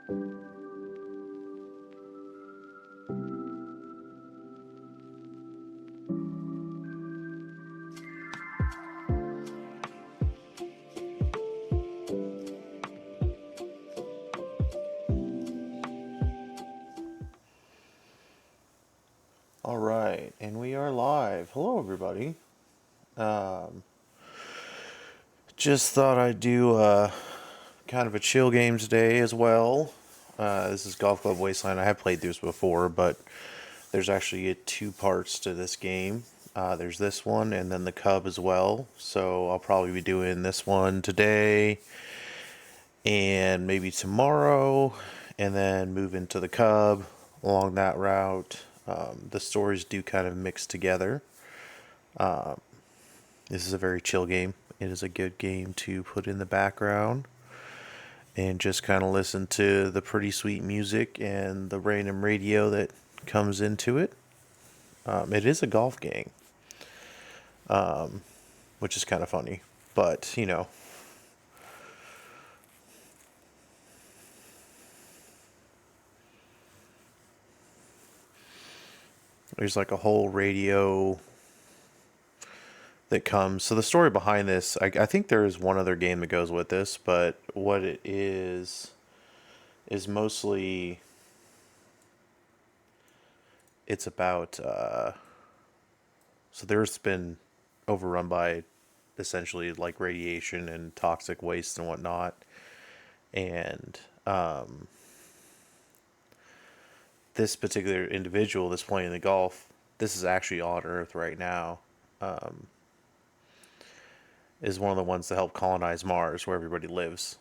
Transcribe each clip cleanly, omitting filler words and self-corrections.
All right, and we are live. Hello, everybody. Um, just thought I'd do kind of a chill game today as well. This is Golf Club Wasteland. I have played this before, but there's actually two parts to this game. There's this one and then the Cub as well. So I'll probably be doing this one today and maybe tomorrow, and then move into the Cub along that route. The stories do kind of mix together. This is a very chill game. It is a good game to put in the background and just kind of listen to the pretty sweet music and the random radio that comes into it. It is a golf game, which is kind of funny. But, there's like a whole radio that comes. So the story behind this, I think there is one other game that goes with this, but what it is mostly it's about. So there's been overrun by essentially like radiation and toxic waste and whatnot, and this particular individual that's playing the golf, this is actually on Earth right now. Is one of the ones to help colonize Mars, where everybody lives.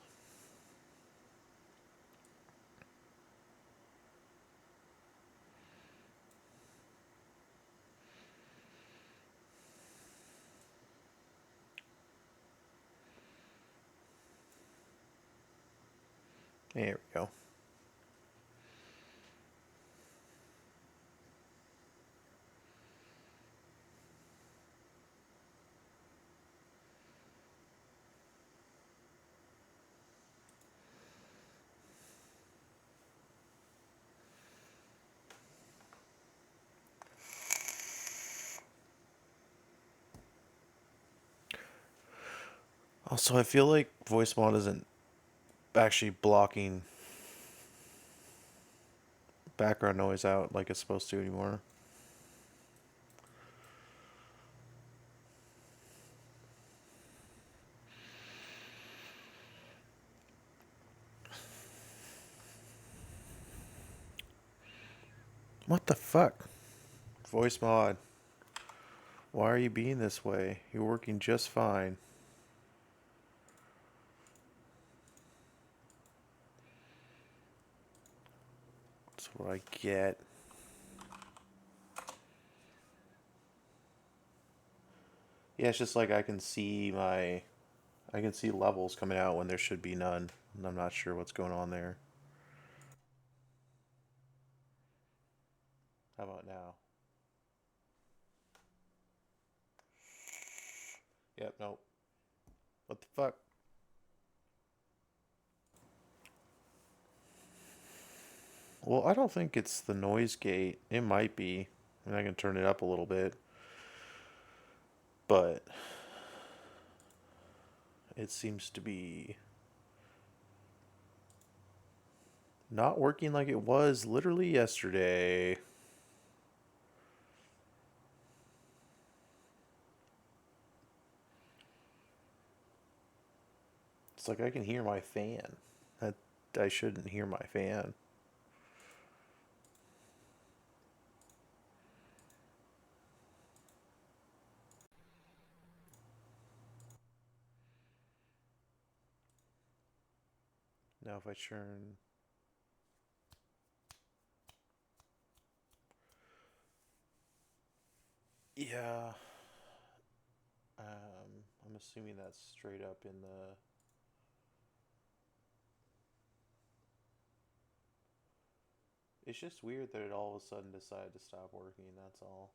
There we go. Also, I feel like voice mod isn't actually blocking background noise out like it's supposed to anymore. What the fuck? Voice mod. Why are you being this way? You're working just fine. That's what I get. Yeah, it's just like I can see levels coming out when there should be none. And I'm not sure what's going on there. How about now? Yep, nope. What the fuck? Well, I don't think it's the noise gate. It might be. And I can turn it up a little bit. But it seems to be not working like it was literally yesterday. It's like I can hear my fan. That I shouldn't hear my fan. Now if I turn, yeah, I'm assuming that's straight up in the. It's just weird that it all of a sudden decided to stop working. That's all.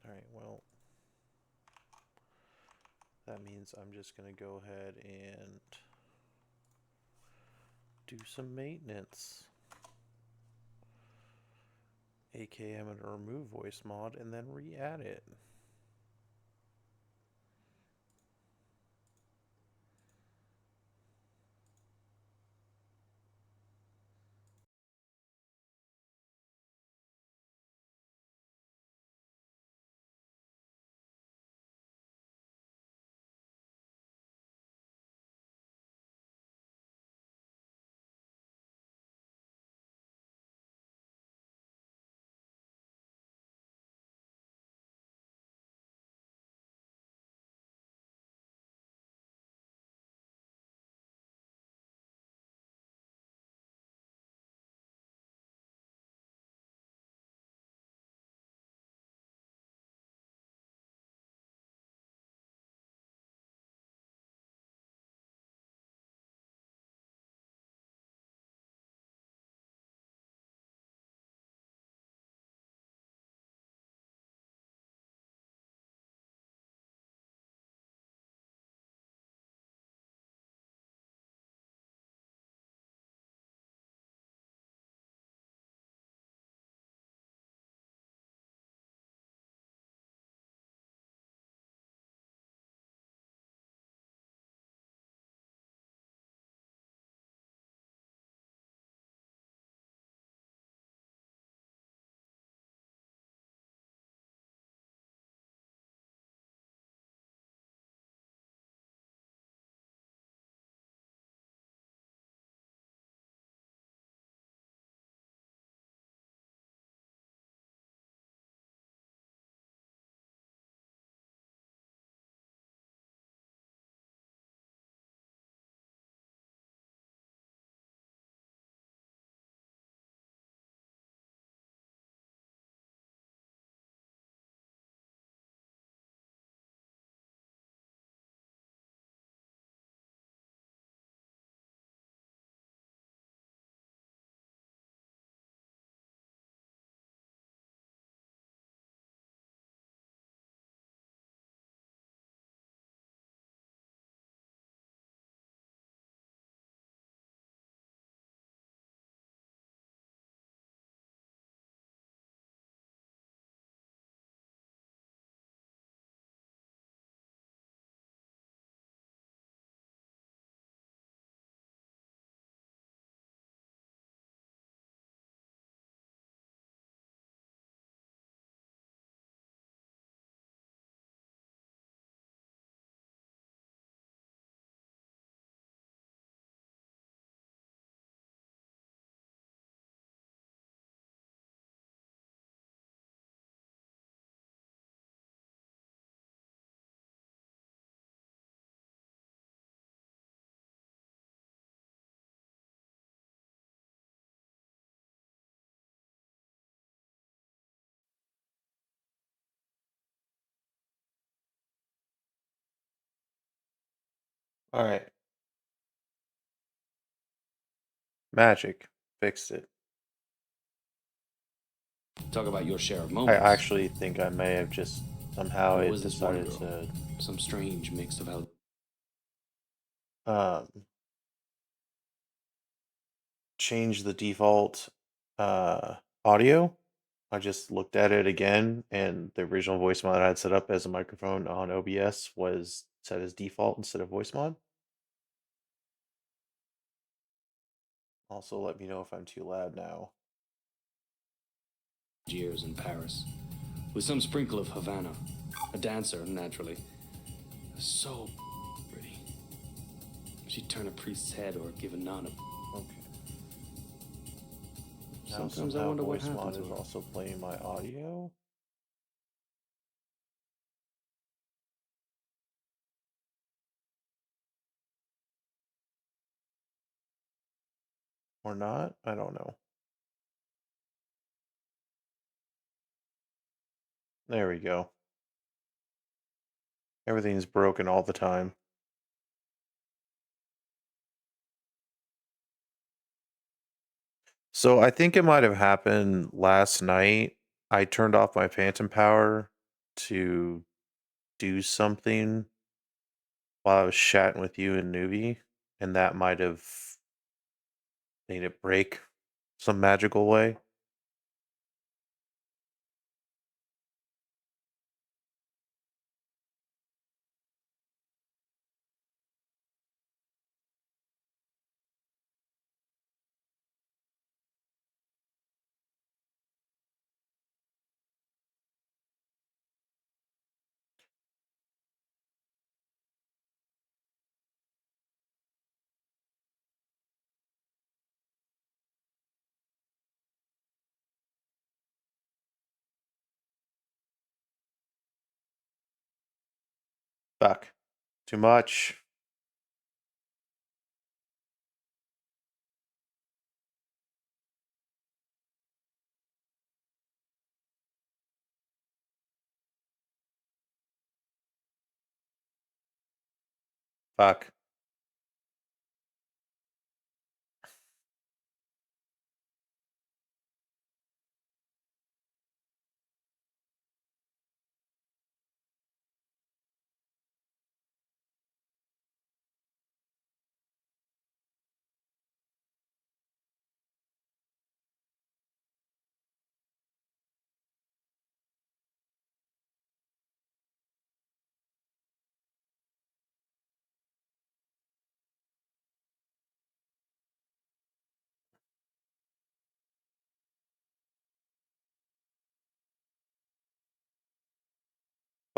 All right, well, That means I'm just going to go ahead and do some maintenance. AKA I'm going to remove voice mod and then re-add it. All right. Magic. Fixed it. Talk about your share of I moments. actually think I may have just somehow There it was this one decided girl, to some strange mix of out. um, change the default audio. I just looked at it again, and the original voice mod I had set up as a microphone on OBS was set as default instead of voice mod. Also, let me know if I'm too loud now. Years in Paris, with some sprinkle of Havana. A dancer, naturally. So pretty. She'd turn a priest's head or give a nun a. Okay. Now Sometimes I somehow wonder what voice happened mod to is her. also playing my audio. Or not? I don't know. There we go. Everything's broken all the time. So I think it might have happened last night. I turned off my phantom power to do something while I was chatting with you and Newbie, and that might have made it break some magical way. Fuck. Too much. Fuck.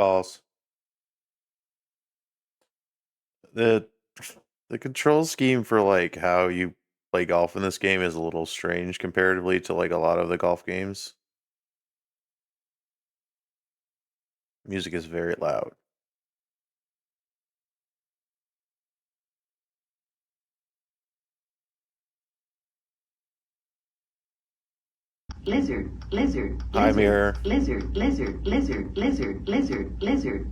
Balls. The the control scheme for like how you play golf in this game is a little strange comparatively to like a lot of the golf games. Music is very loud. Lizard, lizard, Hi, lizard, Mirror. lizard, lizard, lizard, lizard, lizard, lizard,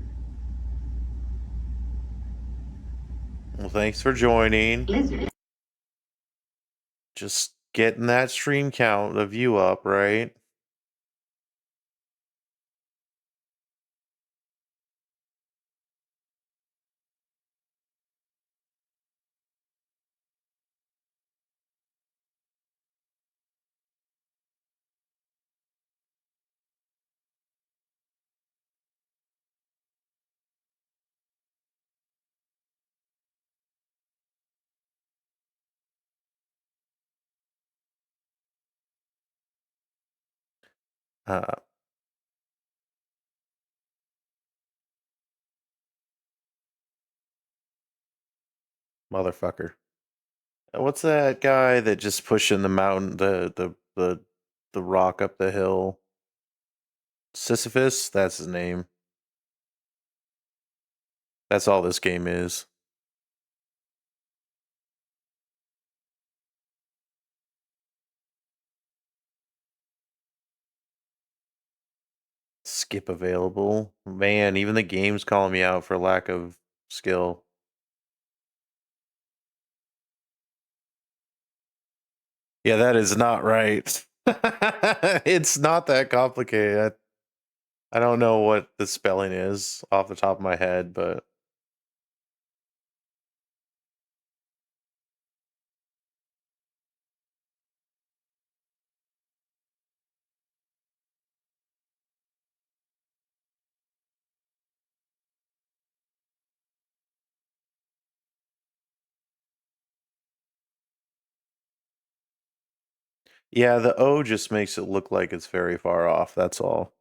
Well, thanks for joining. lizard. Just getting that stream count of you up, right? Uh, motherfucker. What's that guy that just pushing the mountain, the rock up the hill? Sisyphus? That's his name. That's all this game is. Skip available. Man, even the game's calling me out for lack of skill. Yeah, that is not right. It's not that complicated. I don't know what the spelling is off the top of my head, but yeah, the O just makes it look like it's very far off. That's all.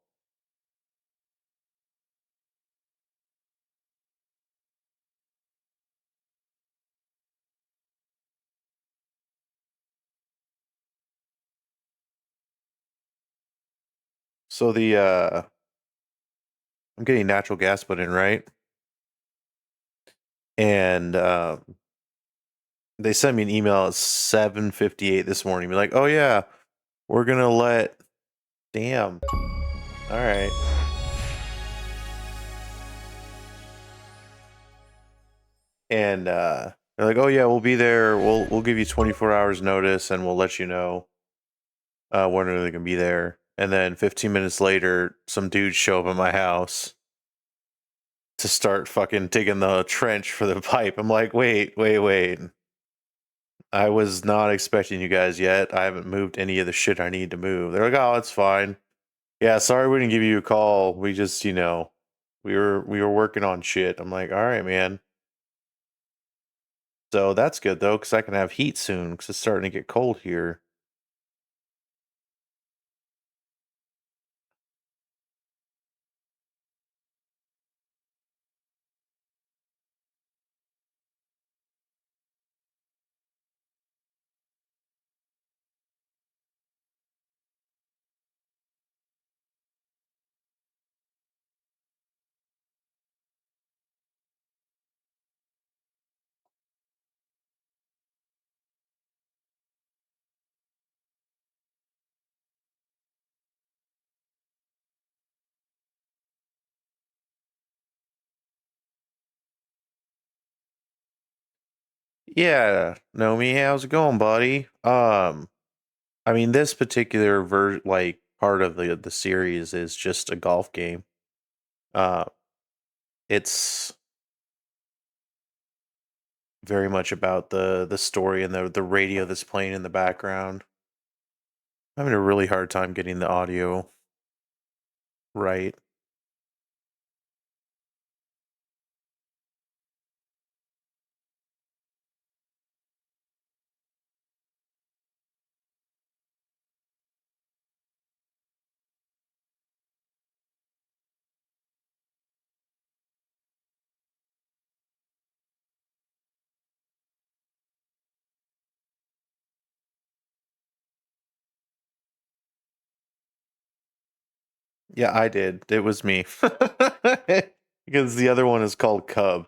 So I'm getting natural gas put in, right? And they sent me an email at 7:58 this morning. Be like, "Oh yeah, we're gonna let." Damn. All right. And they're like, "Oh yeah, we'll be there. We'll give you 24 hours notice, and we'll let you know when they can be there." And then 15 minutes later, some dudes show up at my house to start fucking digging the trench for the pipe. I'm like, wait. I was not expecting you guys yet. I haven't moved any of the shit I need to move. They're like, oh, it's fine. Yeah, sorry we didn't give you a call. We just, we were working on shit. I'm like, all right, man. So that's good though, because I can have heat soon, because it's starting to get cold here. Yeah, Nomi, how's it going, buddy? I mean, this particular like part of the series is just a golf game. Uh, it's very much about the story and the radio that's playing in the background. I'm having a really hard time getting the audio right. Yeah, I did. It was me. Because the other one is called Cub.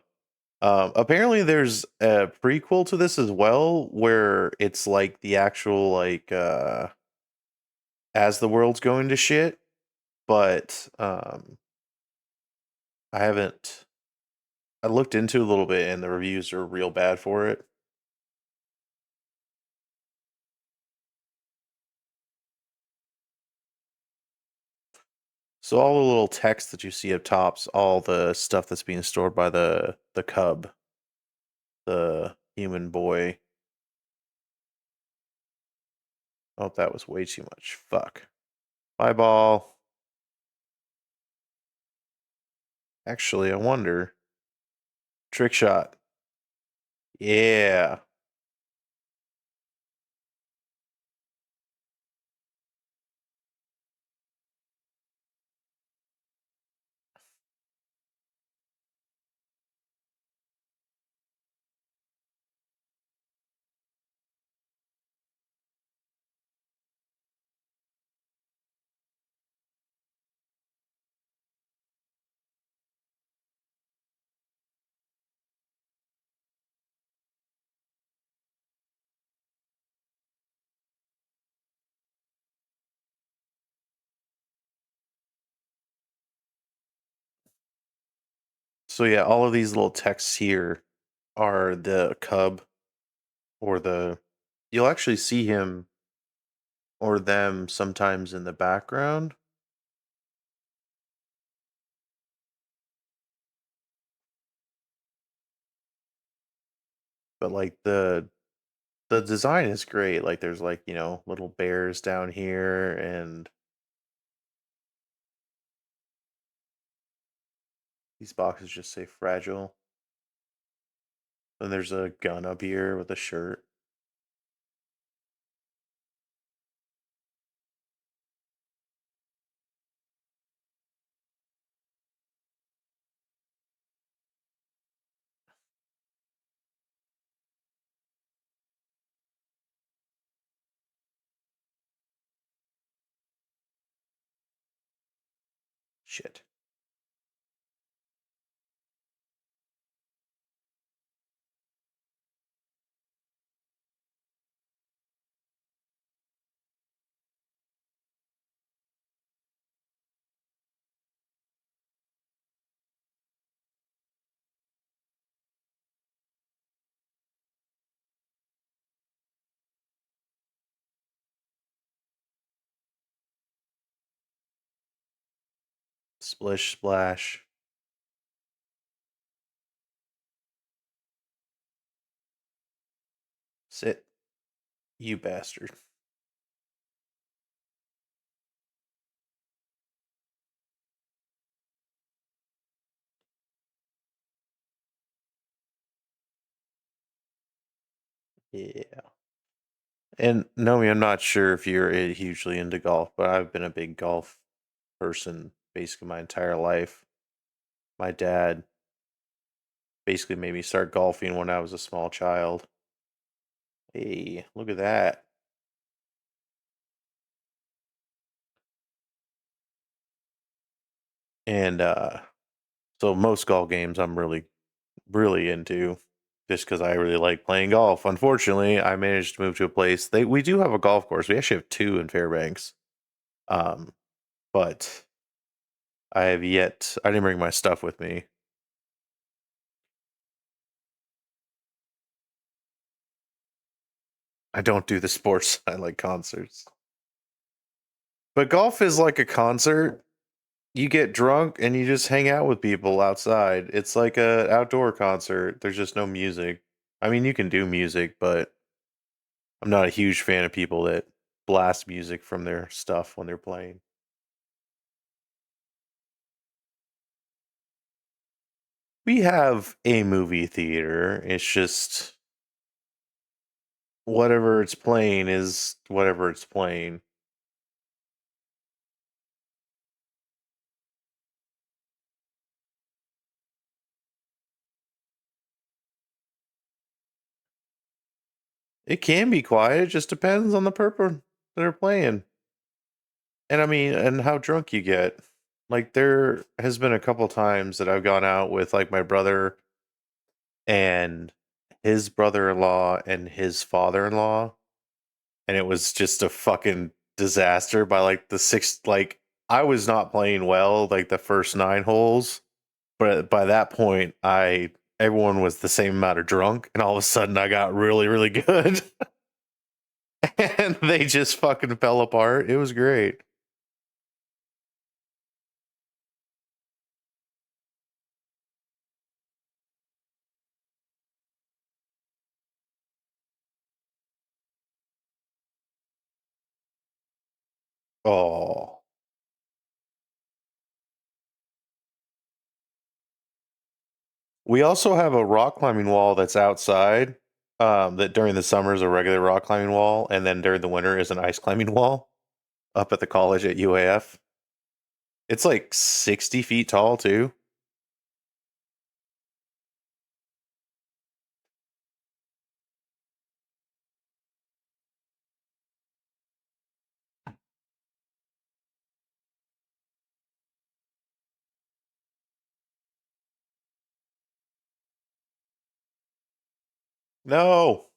Apparently there's a prequel to this as well, where it's like the actual like as the world's going to shit, but I haven't I looked into it a little bit and the reviews are real bad for it. So all the little text that you see up top's all the stuff that's being stored by the cub, the human boy. Oh, that was way too much. Fuck. Bye ball. Actually, I wonder. Trick shot. Yeah. So yeah, all of these little texts here are the cub or the you'll actually see him or them sometimes in the background. But like the design is great. Like there's like, little bears down here and these boxes just say fragile. Then there's a gun up here with a shirt. Shit. Splish splash. Sit. You bastard. Yeah. And Nomi, I'm not sure if you're hugely into golf, but I've been a big golf person basically my entire life. My dad basically made me start golfing when I was a small child. Hey, look at that. And so most golf games I'm really into just because I really like playing golf. Unfortunately, I managed to move to a place we do have a golf course. We actually have two in Fairbanks. Um, but I didn't bring my stuff with me. I don't do the sports. I like concerts. But golf is like a concert. You get drunk and you just hang out with people outside. It's like a outdoor concert. There's just no music. I mean, you can do music, but I'm not a huge fan of people that blast music from their stuff when they're playing. We have a movie theater. It's just whatever it's playing is whatever it's playing. It can be quiet. It just depends on the purpose that they're playing. And I mean, and how drunk you get. Like there has been a couple times that I've gone out with like my brother and his brother-in-law and his father-in-law, and it was just a fucking disaster by like the sixth. Like I was not playing well like the first 9 holes, but by that point I everyone was the same amount of drunk, and all of a sudden I got really really good. And they just fucking fell apart. It was great. Oh, we also have a rock climbing wall that's outside. That during the summer is a regular rock climbing wall, and then during the winter is an ice climbing wall up at the college at UAF. It's like 60 feet tall too. No,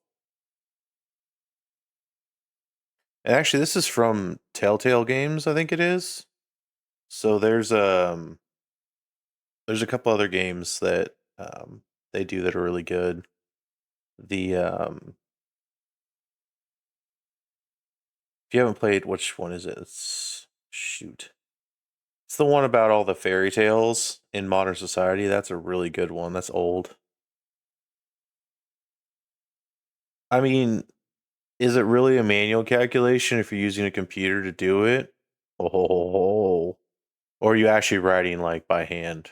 and actually, this is from Telltale Games, I think it is. So there's a couple other games that they do that are really good. The if you haven't played, which one is it? Shoot. It's the one about all the fairy tales in modern society. That's a really good one. That's old. I mean, is it really a manual calculation if you're using a computer to do it? Oh, or are you actually writing like by hand?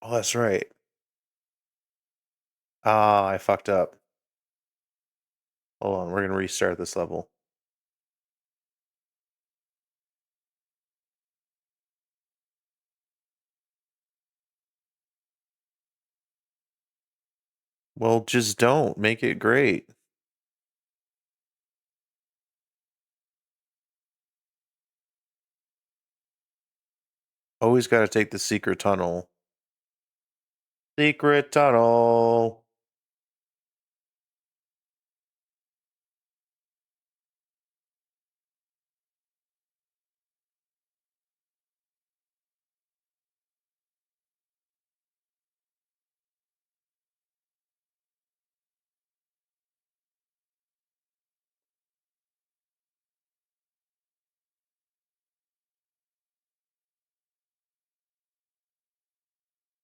Oh, that's right. Ah, I fucked up. Hold on, we're gonna restart this level. Well, just don't make it great. Always got to take the secret tunnel. Secret tunnel.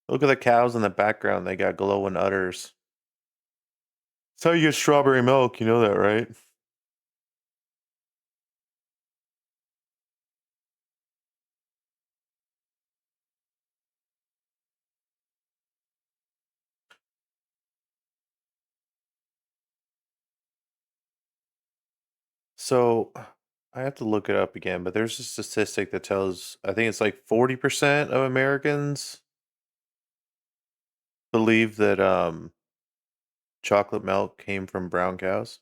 Look at the cows in the background. They got glowing udders. That's how you get strawberry milk. You know that, right? So I have to look it up again, but there's a statistic that tells I think it's like 40% of Americans believe that chocolate milk came from brown cows.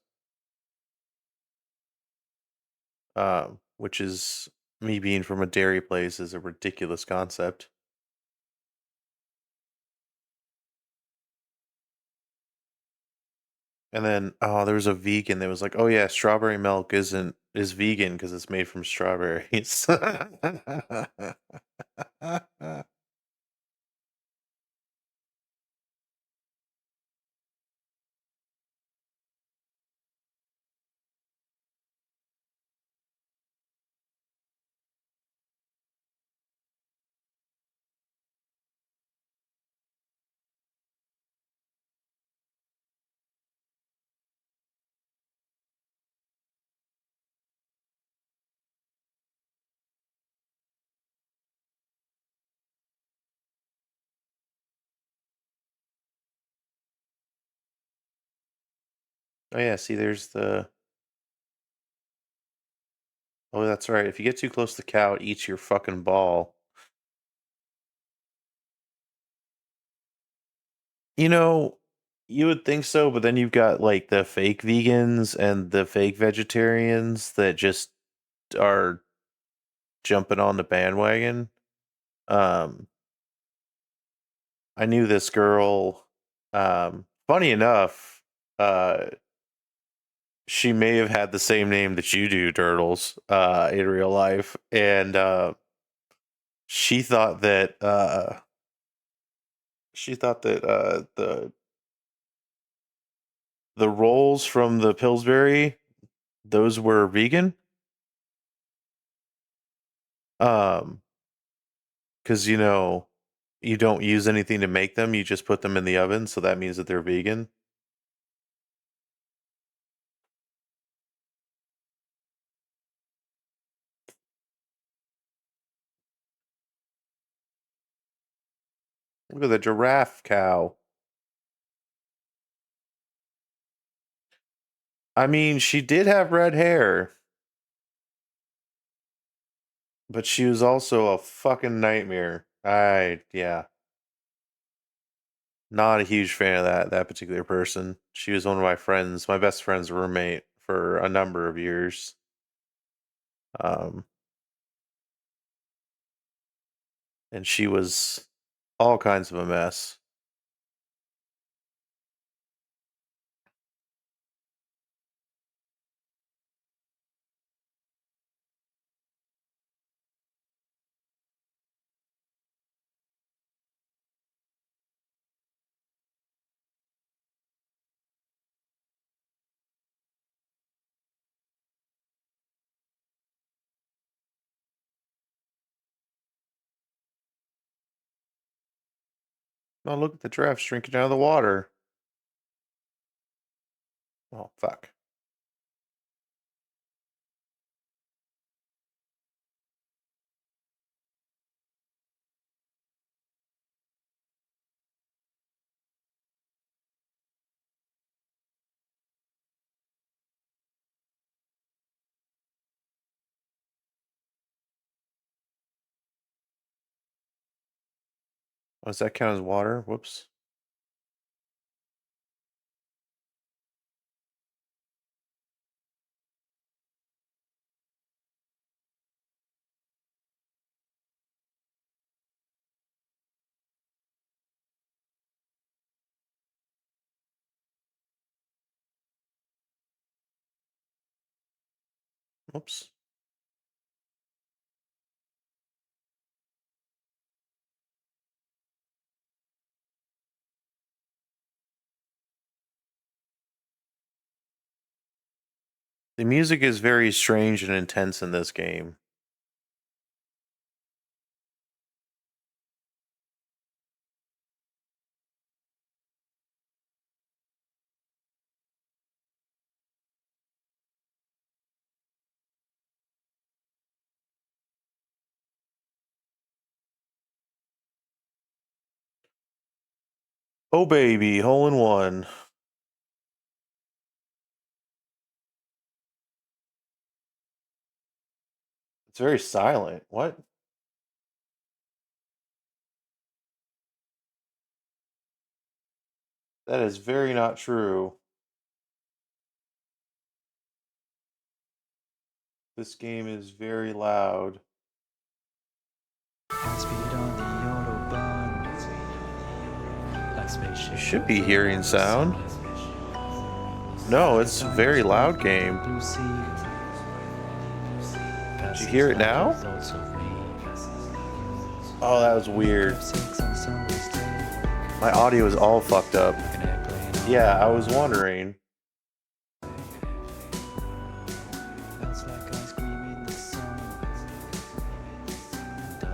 Which is me being from a dairy place is a ridiculous concept. And then there was a vegan that was like, "Oh yeah, strawberry milk is vegan because it's made from strawberries." Oh yeah, see, there's the. Oh, that's right. If you get too close to the cow, it eats your fucking ball. You know, you would think so, but then you've got like the fake vegans and the fake vegetarians that just are jumping on the bandwagon. Um, I knew this girl. Funny enough, she may have had the same name that you do, Turtles, in real life, and she thought that the rolls from the Pillsbury those were vegan. Um, because you don't use anything to make them; you just put them in the oven, so that means that they're vegan. Look at the giraffe cow. I mean, she did have red hair, but she was also a fucking nightmare. Yeah, not a huge fan of that particular person. She was one of my friends, my best friend's roommate for a number of years. Um, and she was all kinds of a mess. Oh, look at the giraffes drinking out of the water. Oh, fuck. Oh, does that count as water? Whoops. Whoops. The music is very strange and intense in this game. Oh baby, hole in one. It's very silent. What? That is very not true. This game is very loud. You should be hearing sound. No, it's a very loud game. Did you hear it now? Oh, that was weird. My audio is all fucked up. Yeah, I was wondering.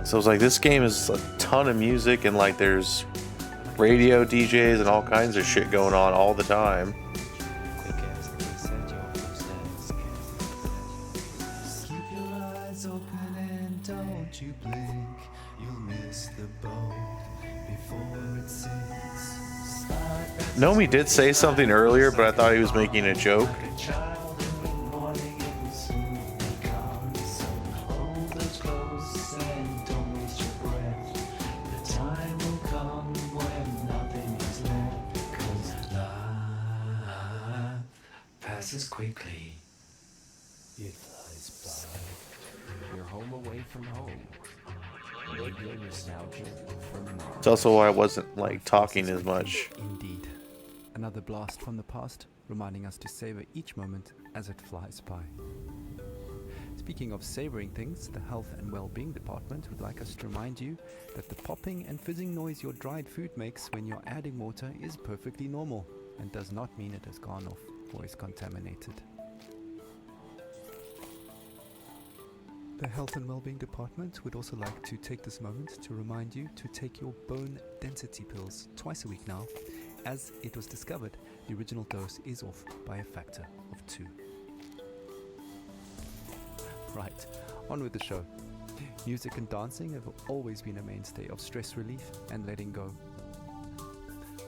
So it's like this game is a ton of music and like there's radio DJs and all kinds of shit going on all the time. Nomi did say something earlier, but I thought he was making a joke. Passes quickly. It flies by. You're home away from home. Radio nostalgia from Mars. It's also why I wasn't like talking as much. Indeed. Another blast from the past, reminding us to savor each moment as it flies by. Speaking of savoring things, the Health and Wellbeing Department would like us to remind you that the popping and fizzing noise your dried food makes when you're adding water is perfectly normal and does not mean it has gone off or is contaminated. The Health and Wellbeing Department would also like to take this moment to remind you to take your bone density pills twice a week now, as it was discovered the original dose is off by a factor of 2. Right, on with the show. Music and dancing have always been a mainstay of stress relief and letting go.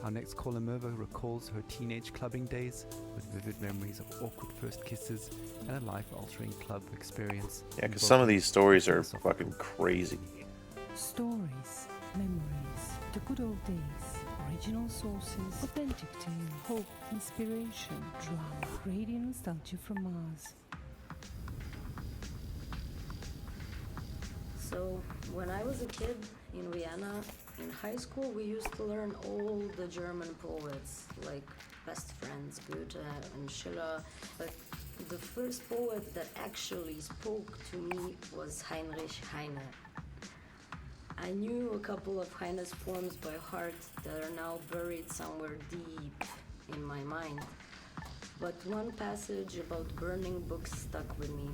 Our next caller, Merva, recalls her teenage clubbing days with vivid memories of awkward first kisses and a life-altering club experience. Yeah, because some of these stories are fucking crazy. Stories, memories, the good old days, original sources, authentic tales, hope, inspiration, drama, radio nostalgia from Mars. So, when I was a kid in Vienna, in high school, we used to learn all the German poets, like Best Friends, Goethe and Schiller. But the first poet that actually spoke to me was Heinrich Heine. I knew a couple of Heine's poems by heart that are now buried somewhere deep in my mind. But one passage about burning books stuck with me.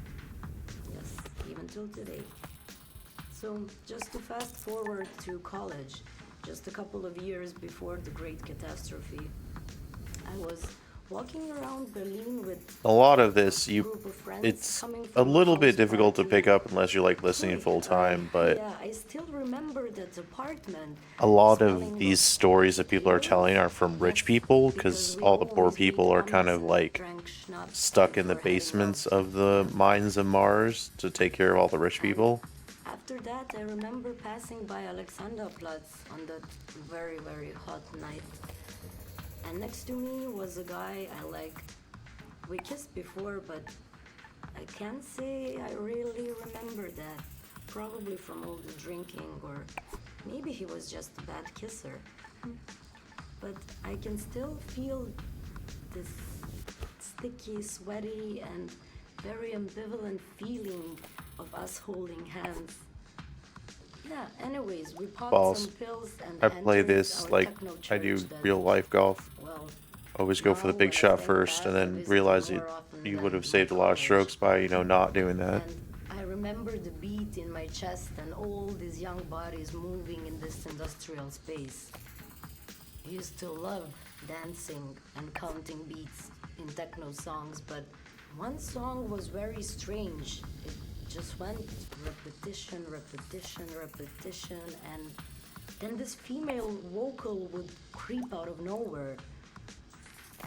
Yes, even till today. So, just to fast forward to college, just a couple of years before the Great Catastrophe, I was walking around Berlin with A lot of this, a group of friends it's coming a from little bit house difficult to party. pick up unless you're like listening full time, but Yeah, I still remember that apartment. a lot smelling of these stories that people are telling are from rich people because all the poor people are kind of like stuck in the basements of the mines of Mars to take care of all the rich people. After that, I remember passing by Alexanderplatz on that very, very hot night. And next to me was a guy I liked. We kissed before, but I can't say I really remember that. Probably from all the drinking, or maybe he was just a bad kisser. But I can still feel this sticky, sweaty, and very ambivalent feeling of us holding hands. Yeah, anyways, we popped Balls. some pills and I play entered this our like techno I do church that, real life golf. well, Always go for the now big when I shot think first back, and I then visit realize more often you than would have my saved a lot of college. strokes by, not doing that. And I remember the beat in my chest and all these young bodies moving in this industrial space. I used to love dancing and counting beats in techno songs, but one song was very strange. It just went repetition, repetition, repetition, and then this female vocal would creep out of nowhere.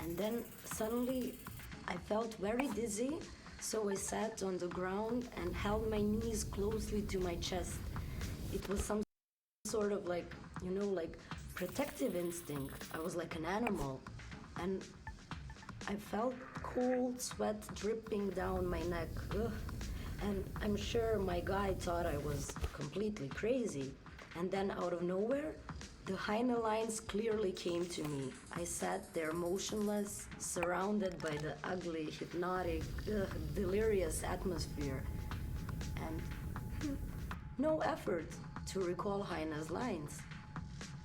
And then suddenly I felt very dizzy, so I sat on the ground and held my knees closely to my chest. It was some sort of like, like protective instinct. I was like an animal. And I felt cold sweat dripping down my neck. Ugh. And I'm sure my guy thought I was completely crazy. And then out of nowhere, the Heine lines clearly came to me. I sat there motionless, surrounded by the ugly, hypnotic, delirious atmosphere. And no effort to recall Heine's lines.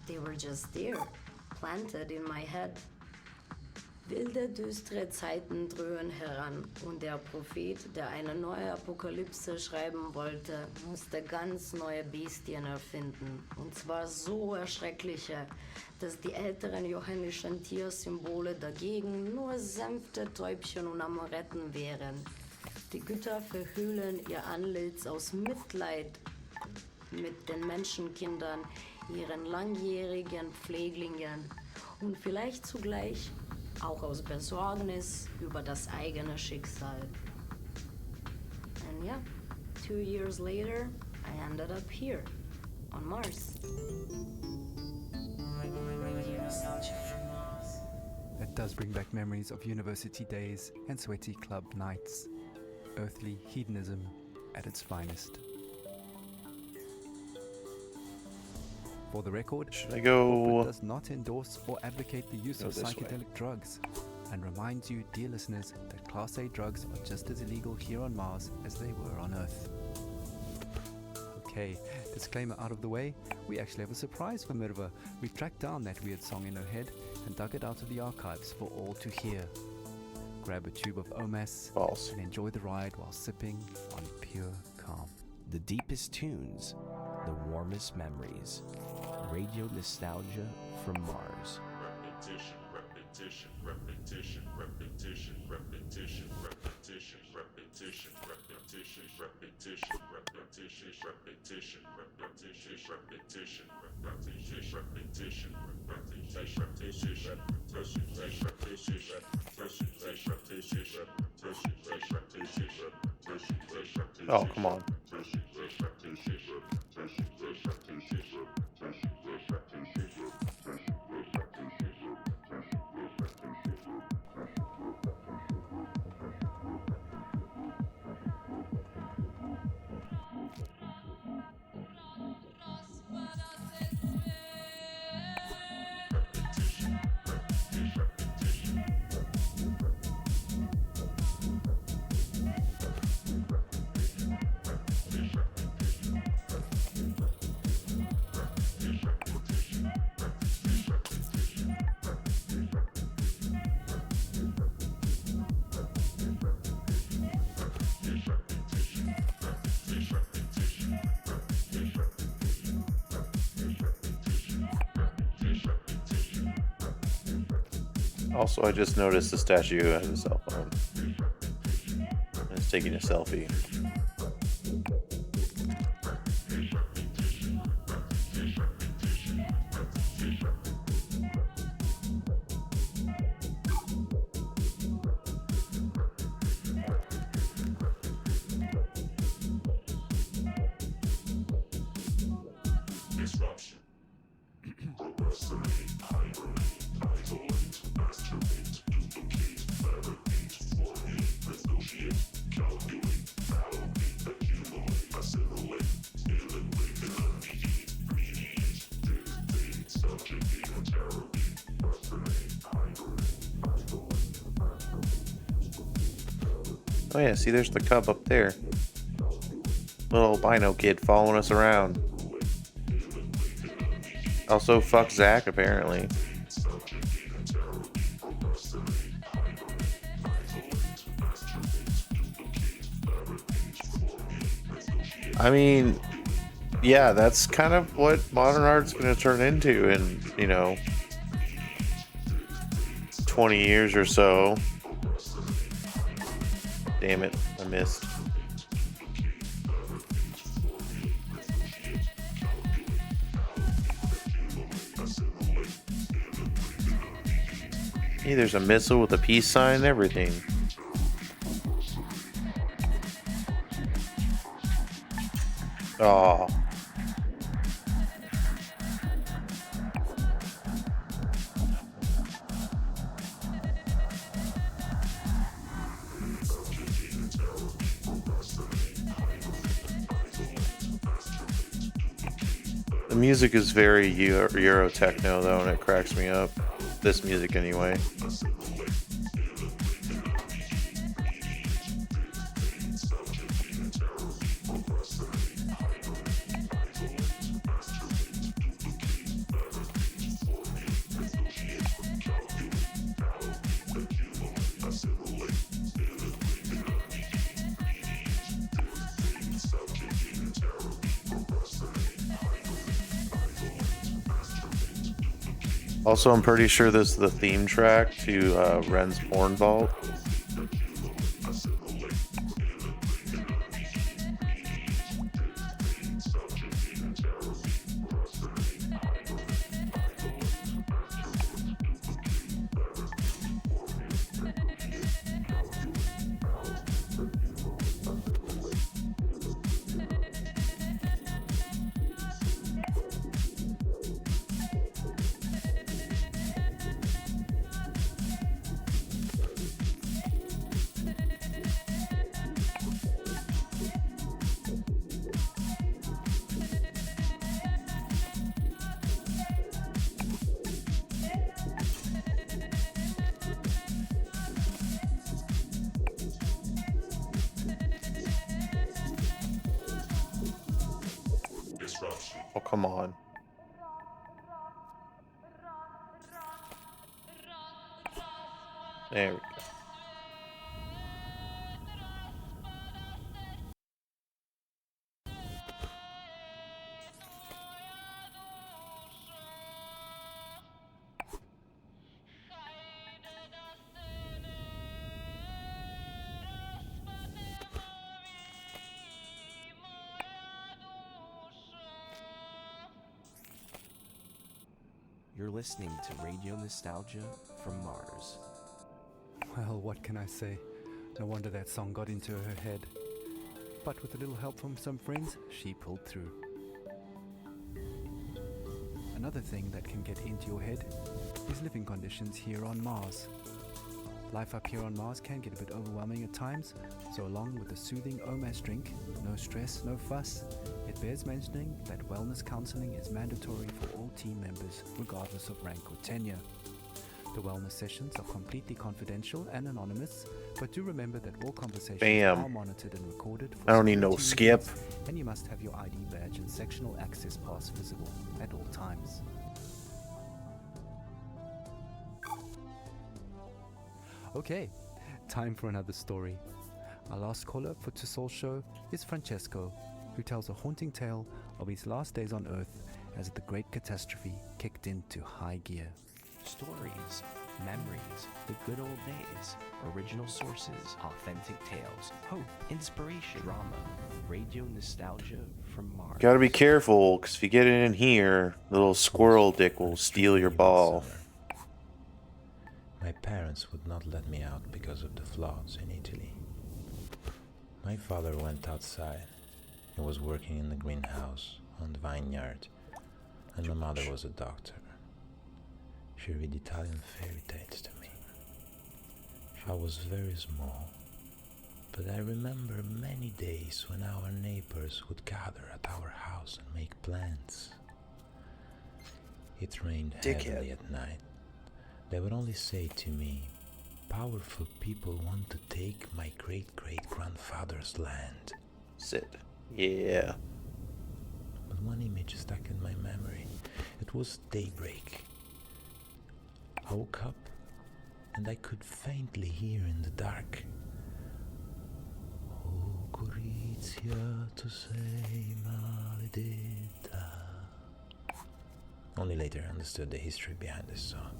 They were just there, planted in my head. Wilde, düstere Zeiten dröhnen heran und der Prophet, der eine neue Apokalypse schreiben wollte, musste ganz neue Bestien erfinden. Und zwar so erschreckliche, dass die älteren johannischen Tiersymbole dagegen nur sanfte Täubchen und Amoretten wären. Die Götter verhüllen ihr Antlitz aus Mitleid mit den Menschenkindern, ihren langjährigen Pfleglingen und vielleicht zugleich auch aus Besorgnis über das eigene Schicksal. And yeah, 2 years later, I ended up here, on Mars. That does bring back memories of university days and sweaty club nights. Earthly hedonism at its finest. For the record, Should I go? does not endorse or advocate the use Go of this way. psychedelic drugs, and reminds you, dear listeners, that Class A drugs are just as illegal here on Mars as they were on Earth. Okay, disclaimer out of the way, we actually have a surprise for Mirva. We tracked down that weird song in her head and dug it out of the archives for all to hear. Grab a tube of OMAS False. and enjoy the ride while sipping on pure calm. The deepest tunes, the warmest memories. Radio nostalgia from Mars. Repetition, repetition, repetition, repetition, repetition, repetition, repetition, repetition, repetition, repetition, repetition, repetition, repetition, repetition, repetition. Oh, come on. Also, I just noticed the statue has a cell phone. And it's taking a selfie. Disruption. Procrastinate, hibernate, isolate, masturbate, duplicate, fabricate, formulate, negotiate, calculate, allocate, accumulate, assimilate, eliminate, alleviate, mediate, dictate, subjugate, interrogate, procrastinate, hibernate, isolate, masturbate. Oh yeah, see there's the cub up there. Little albino kid following us around. Also, fuck Zach, apparently. I mean, yeah, that's kind of what modern art's going to turn into in, 20 years or so. Damn it, I missed. Hey, there's a missile with a peace sign and everything. Oh. The music is very Euro techno though, and it cracks me up. This music anyway. Also, I'm pretty sure this is the theme track to Ren's Porn Vault. Oh, come on. There we go. You're listening to Radio Nostalgia from Mars. Well, what can I say? No wonder that song got into her head. But with a little help from some friends, she pulled through. Another thing that can get into your head is living conditions here on Mars. Life up here on Mars can get a bit overwhelming at times, so along with the soothing OMAS drink, no stress, no fuss, it bears mentioning that wellness counseling is mandatory for all team members, regardless of rank or tenure. The wellness sessions are completely confidential and anonymous, but do remember that all conversations are monitored and recorded for I don't need no security skip. reasons, and you must have your ID badge and sectional access pass visible at all times. Okay, time for another story. Our last caller for Tussaul's show is Francesco, who tells a haunting tale of his last days on Earth as the Great Catastrophe kicked into high gear. Stories, memories, the good old days, original sources, authentic tales, hope, inspiration, drama, radio nostalgia from Mars. Gotta be careful, because if you get it in here, little squirrel dick will steal your ball. My parents would not let me out because of the floods in Italy. My father went outside. He was working in the greenhouse on the vineyard, and my mother was a doctor. She read Italian fairy tales to me. I was very small, but I remember many days when our neighbors would gather at our house and make plans. It rained heavily at night. They would only say to me, "Powerful people want to take my great-great-grandfather's land." Sit. Yeah. But one image stuck in my memory. It was daybreak. I woke up and I could faintly hear in the dark, "O Gorizia, tu sei maledetta." Only later I understood the history behind this song.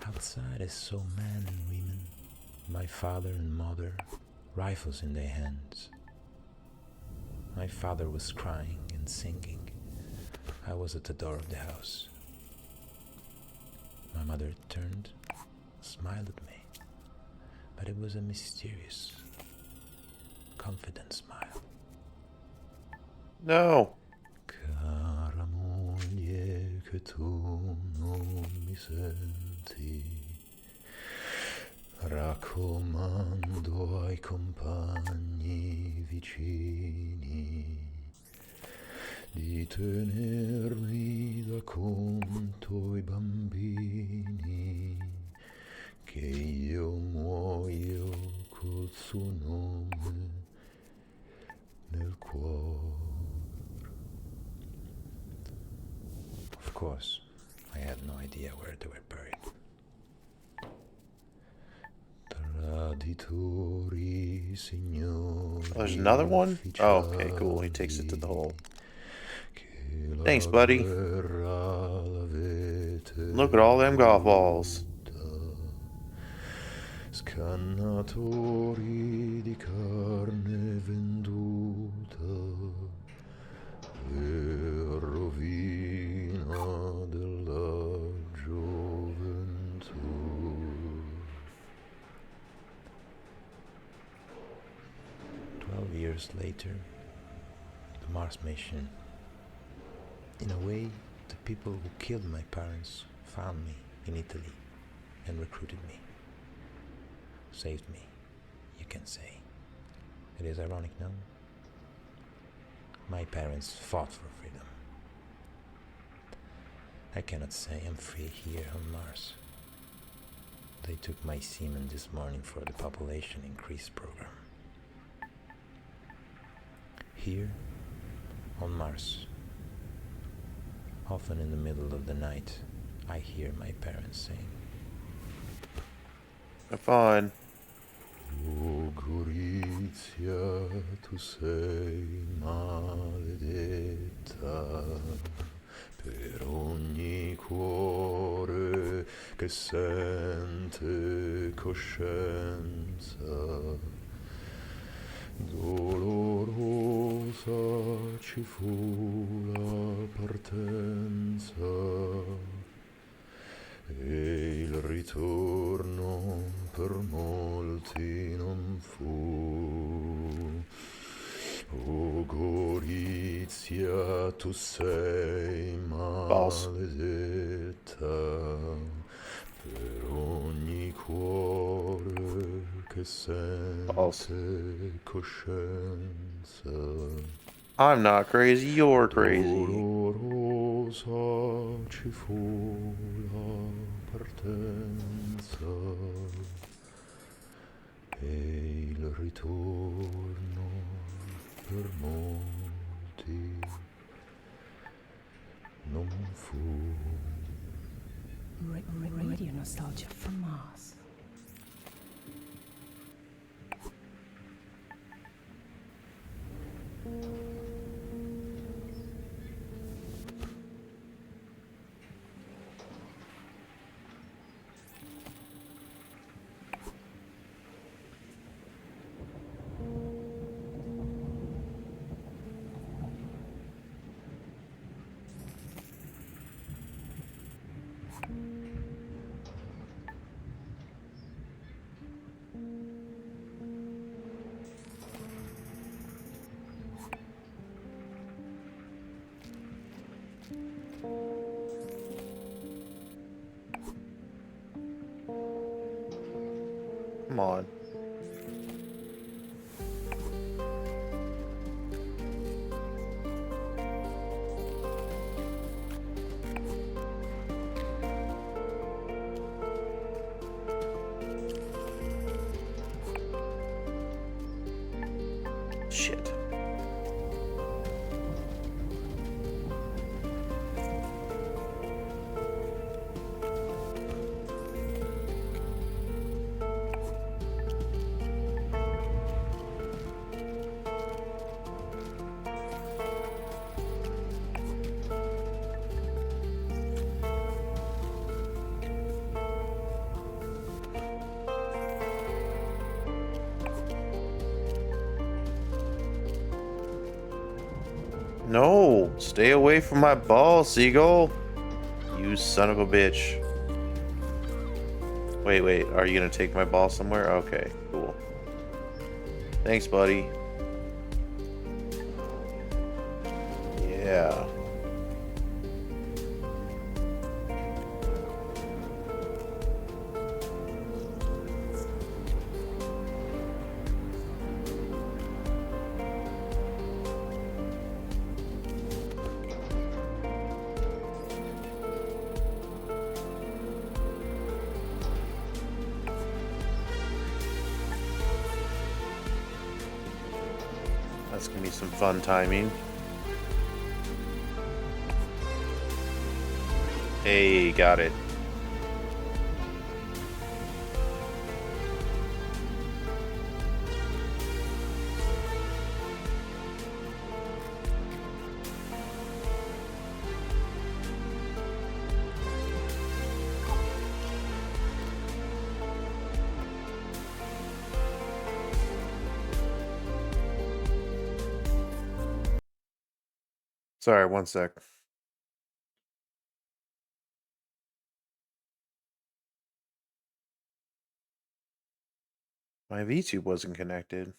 Outside I saw men and women, my father and mother, rifles in their hands. My father was crying and singing. I was at the door of the house. My mother turned, smiled at me, but it was a mysterious, confident smile. No. Cara moglie, che tu non mi senti, raccomando ai compagni vicini di tenermi da conto i bambini, che io muoio col suo nome nel cuore. Of course, I had no idea where they were buried. Traditori, signori. Oh, there's another one? Oh, okay, cool. He takes it to the hole. Thanks, buddy. Look at all them golf balls. Scannatori di carne venduta e rovina della gioventù. 12 years later, the Mars mission. In a way, the people who killed my parents found me in Italy and recruited me. Saved me, you can say. It is ironic, no? My parents fought for freedom. I cannot say I'm free here on Mars. They took my semen this morning for the population increase program. Here, on Mars, often in the middle of the night, I hear my parents saying, Have fun. "O Gorizia, tu sei maledetta per ogni cuore che sente coscienza. Dolorosa ci fu la partenza e il ritorno per molti non fu. O Gorizia, tu sei maledetta per ogni cuore che sente coscienza. I'm not crazy, you're crazy. Dolorosa ci fu la partenza e il ritorno per molti non fu. Radio nostalgia from Mars. Come on. Shit. No, stay away from my ball, seagull. You son of a bitch. Wait. Are you gonna take my ball somewhere? Okay, cool. Thanks, buddy. Yeah. That's gonna be some fun timing. Hey, got it. Sorry, one sec. My VTube wasn't connected.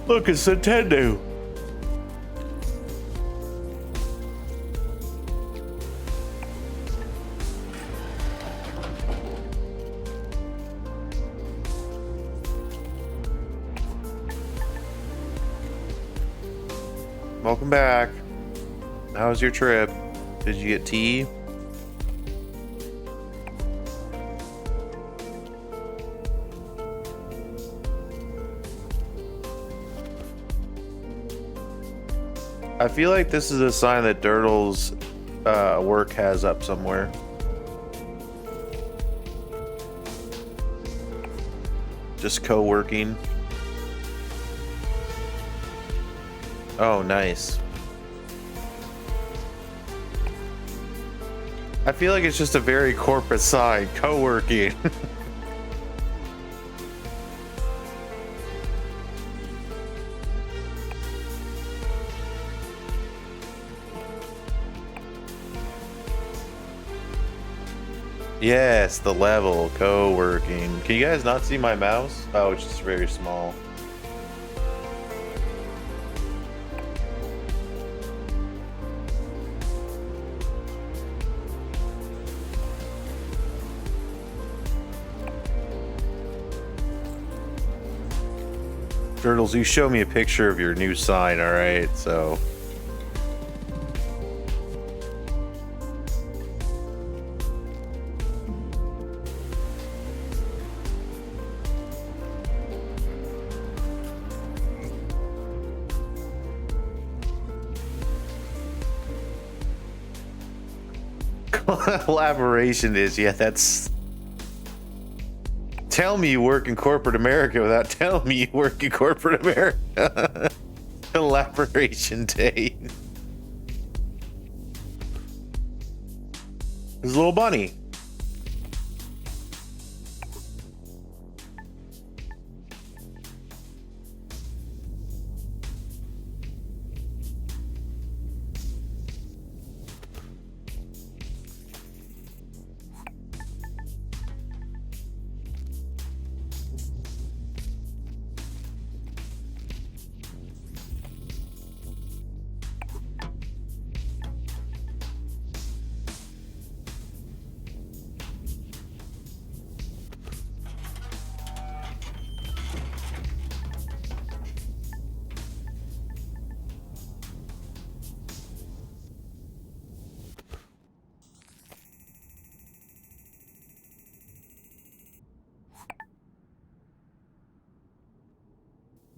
Look, it's Nintendo. Welcome back. How was your trip? Did you get tea? I feel like this is a sign that Dirtle's work has up somewhere. Just co-working. Oh, nice. I feel like it's just a very corporate sign, co-working. Yes, the level, co-working. Can you guys not see my mouse? Oh, it's just very small. Turtles, you show me a picture of your new sign, alright? So... Collaboration is, yeah, that's... Tell me you work in corporate America without telling me you work in corporate America. Collaboration day. There's a little bunny.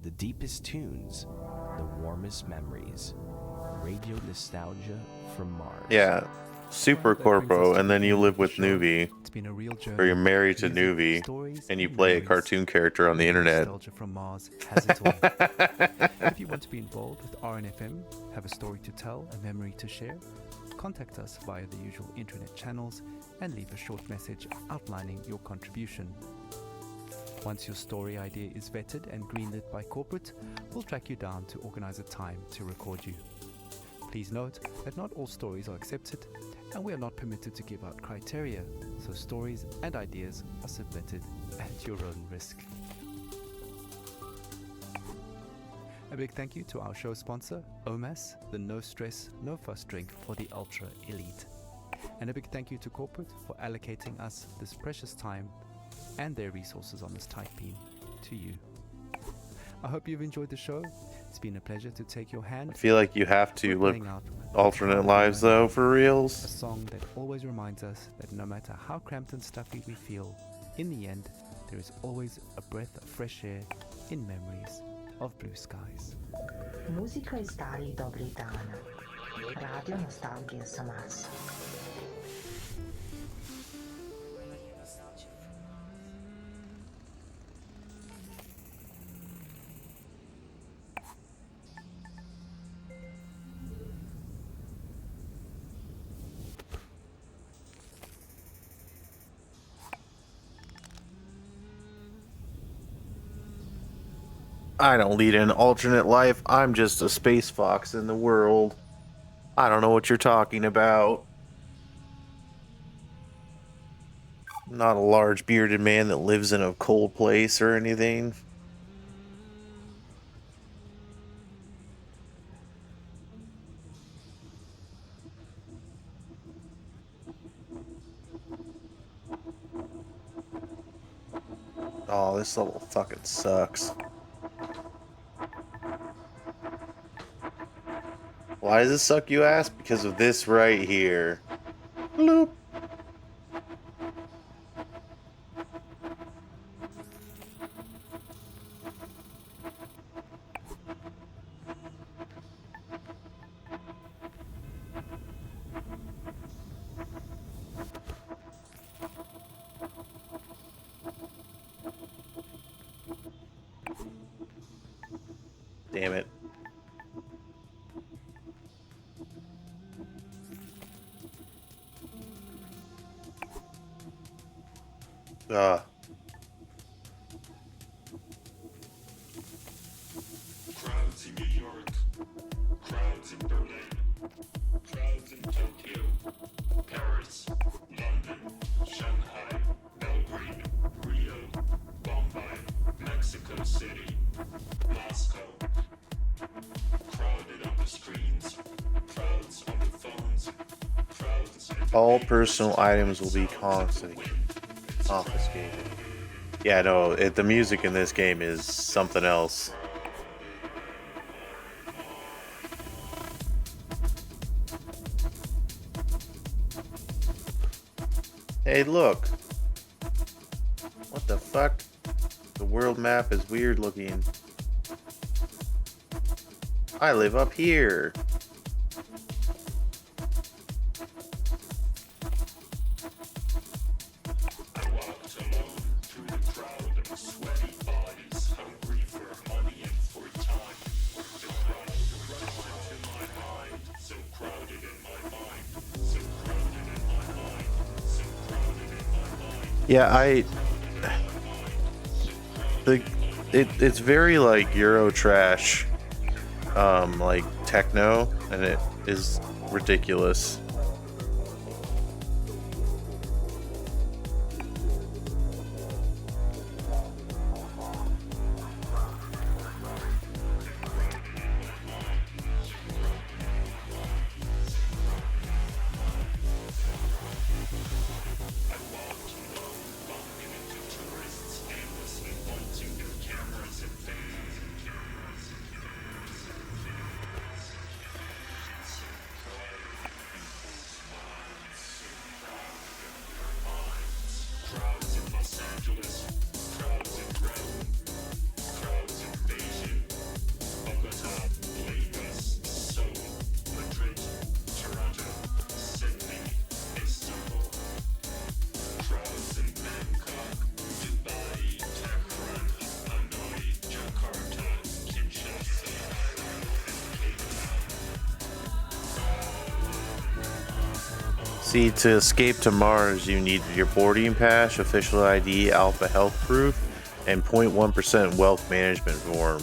The deepest tunes, the warmest memories. Radio nostalgia from Mars. Yeah, super corpo, and then you live with Nuvi, It's been a real journey. or you're married to Music, Nuvi, stories, and you and play a memories. cartoon character on the internet. Nostalgia from Mars has it all. If you want to be involved with RNFM, have a story to tell, a memory to share, contact us via the usual internet channels and leave a short message outlining your contribution. Once your story idea is vetted and greenlit by corporate, we'll track you down to organize a time to record you. Please note that not all stories are accepted, and we are not permitted to give out criteria, so stories and ideas are submitted at your own risk. A big thank you to our show sponsor, OMAS, the no stress, no fuss drink for the ultra elite. And a big thank you to corporate for allocating us this precious time and their resources on this tight beam to you. I hope you've enjoyed the show. It's been a pleasure to take your hand. I feel like you have to We're live playing out alternate lives though, for a reals. song that always reminds us that no matter how cramped and stuffy we feel, in the end, there is always a breath of fresh air in memories of blue skies. Muzika iz starih dobrih dana. Radio Nostalgija Samas. I don't lead an alternate life. I'm just a space fox in the world. I don't know what you're talking about. I'm not a large bearded man that lives in a cold place or anything. Oh, this level fucking sucks. Why does this suck, you ask? Because of this right here. Bloop. Damn it. Crowds in New York, crowds in Berlin, crowds in Tokyo, Paris, London, Shanghai, Belgrade, Rio, Bombay, Mexico City, Moscow. Crowded on the screens, crowds on the phones, crowds in the All papers, personal items will be confiscated. Yeah, no, the music in this game is something else. Hey, look. What the fuck? The world map is weird looking. I live up here. I walked alone through the crowd of sweaty bodies, hungry for money and for time. The crowd rushed into my mind, so crowded in my mind, so crowded in my mind, so crowded in my mind. Yeah, it's very like Eurotrash, like techno, and it is ridiculous. See, to escape to Mars, you needed your boarding pass, official ID, Alpha Health Proof, and 0.1% wealth management form.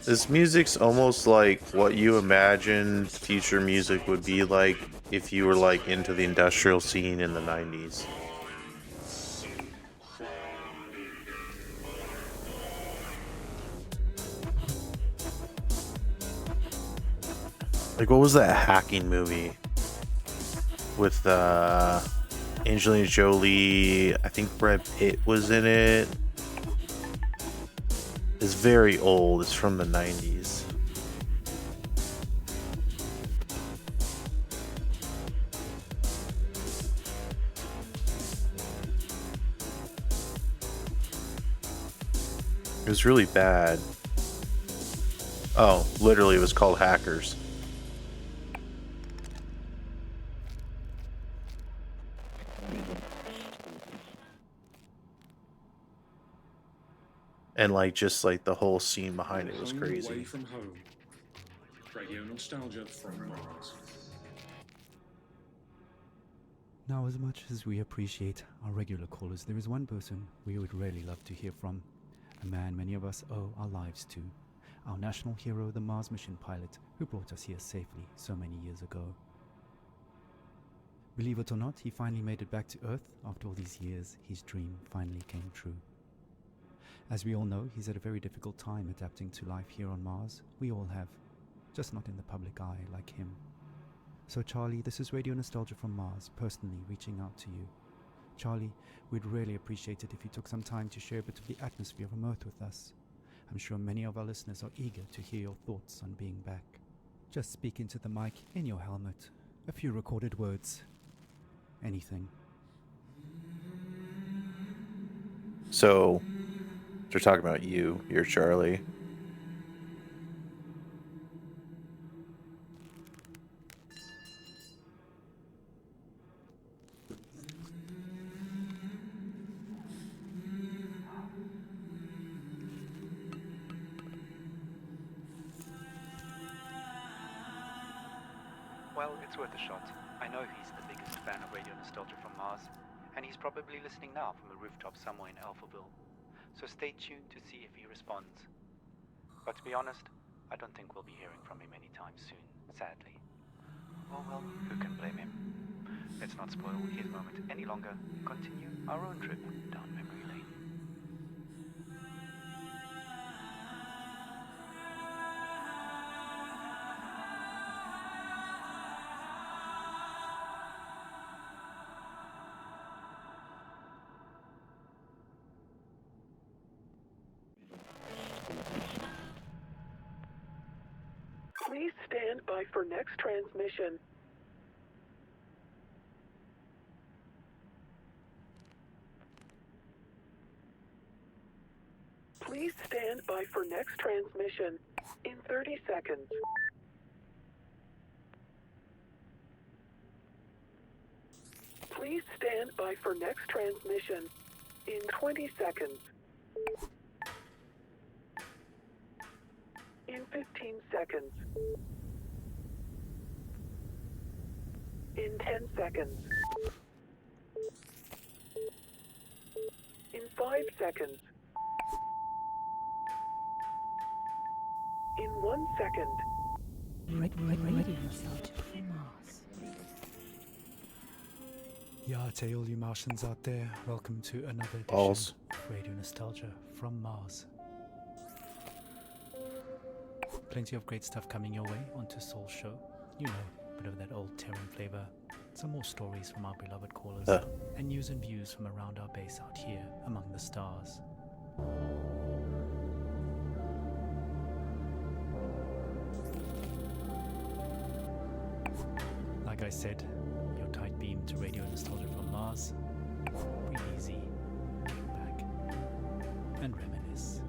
This music's almost like what you imagined future music would be like if you were like into the industrial scene in the 90s. Like, what was that hacking movie with Angelina Jolie? I think Brad Pitt was in it. It's very old. It's from the 90s. It was really bad. Oh, literally, it was called Hackers. And like just like the whole scene behind it was Home crazy. Away from home. Radio nostalgia from Mars. Now, as much as we appreciate our regular callers, there is one person we would really love to hear from. A man many of us owe our lives to. Our national hero, the Mars mission pilot, who brought us here safely so many years ago. Believe it or not, he finally made it back to Earth. After all these years, his dream finally came true. As we all know, he's had a very difficult time adapting to life here on Mars. We all have, just not in the public eye like him. So Charlie, this is Radio Nostalgia from Mars, personally reaching out to you. Charlie, we'd really appreciate it if you took some time to share a bit of the atmosphere from Earth with us. I'm sure many of our listeners are eager to hear your thoughts on being back. Just speak into the mic in your helmet. A few recorded words. Anything. So, they're talking about you. You're Charlie. Well, it's worth a shot. I know he's the biggest fan of Radio Nostalgia from Mars, and he's probably listening now from a rooftop somewhere in Alphaville. So stay tuned to see if he responds. But to be honest, I don't think we'll be hearing from him anytime soon, sadly. Oh well, who can blame him? Let's not spoil his moment any longer. Continue our own trip down memory lane. Please stand by for next transmission. Please stand by for next transmission in 30 seconds. Please stand by for next transmission in 20 seconds. In 15 seconds. In 10 seconds. In 5 seconds. In 1 second. Radio Nostalgia from Mars. Yeah, to all you Martians out there, welcome to another edition Balls. of Radio Nostalgia from Mars. Plenty of great stuff coming your way onto Soul Show. You know, a bit of that old Terran flavor. Some more stories from our beloved callers. And news and views from around our base out here among the stars. Like I said, your tight beam to Radio Nostalgia from Mars. Breathe easy, kick back, and reminisce.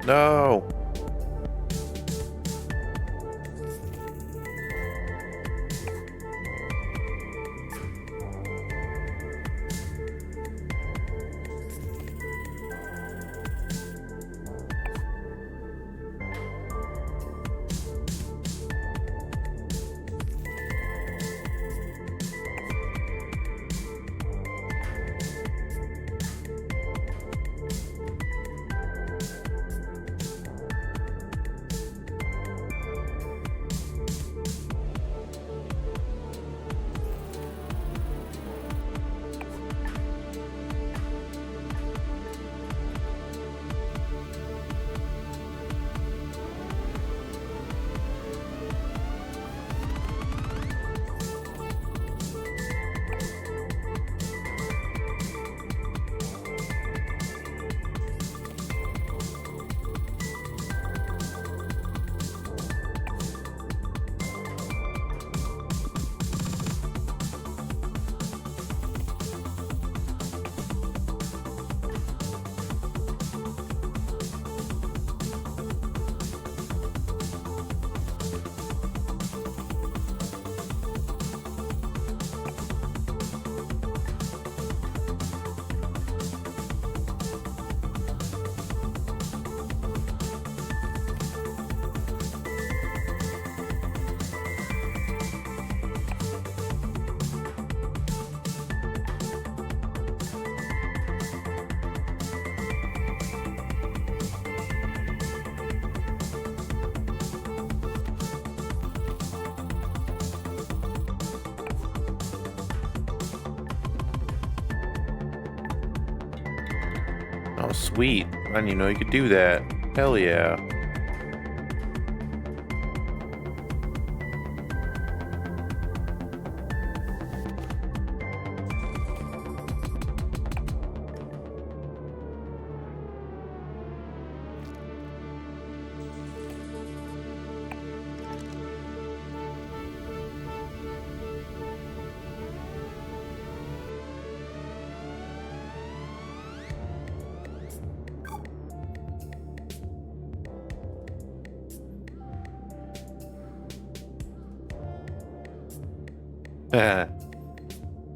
No! Oh, sweet. I didn't even know you could do that. Hell yeah.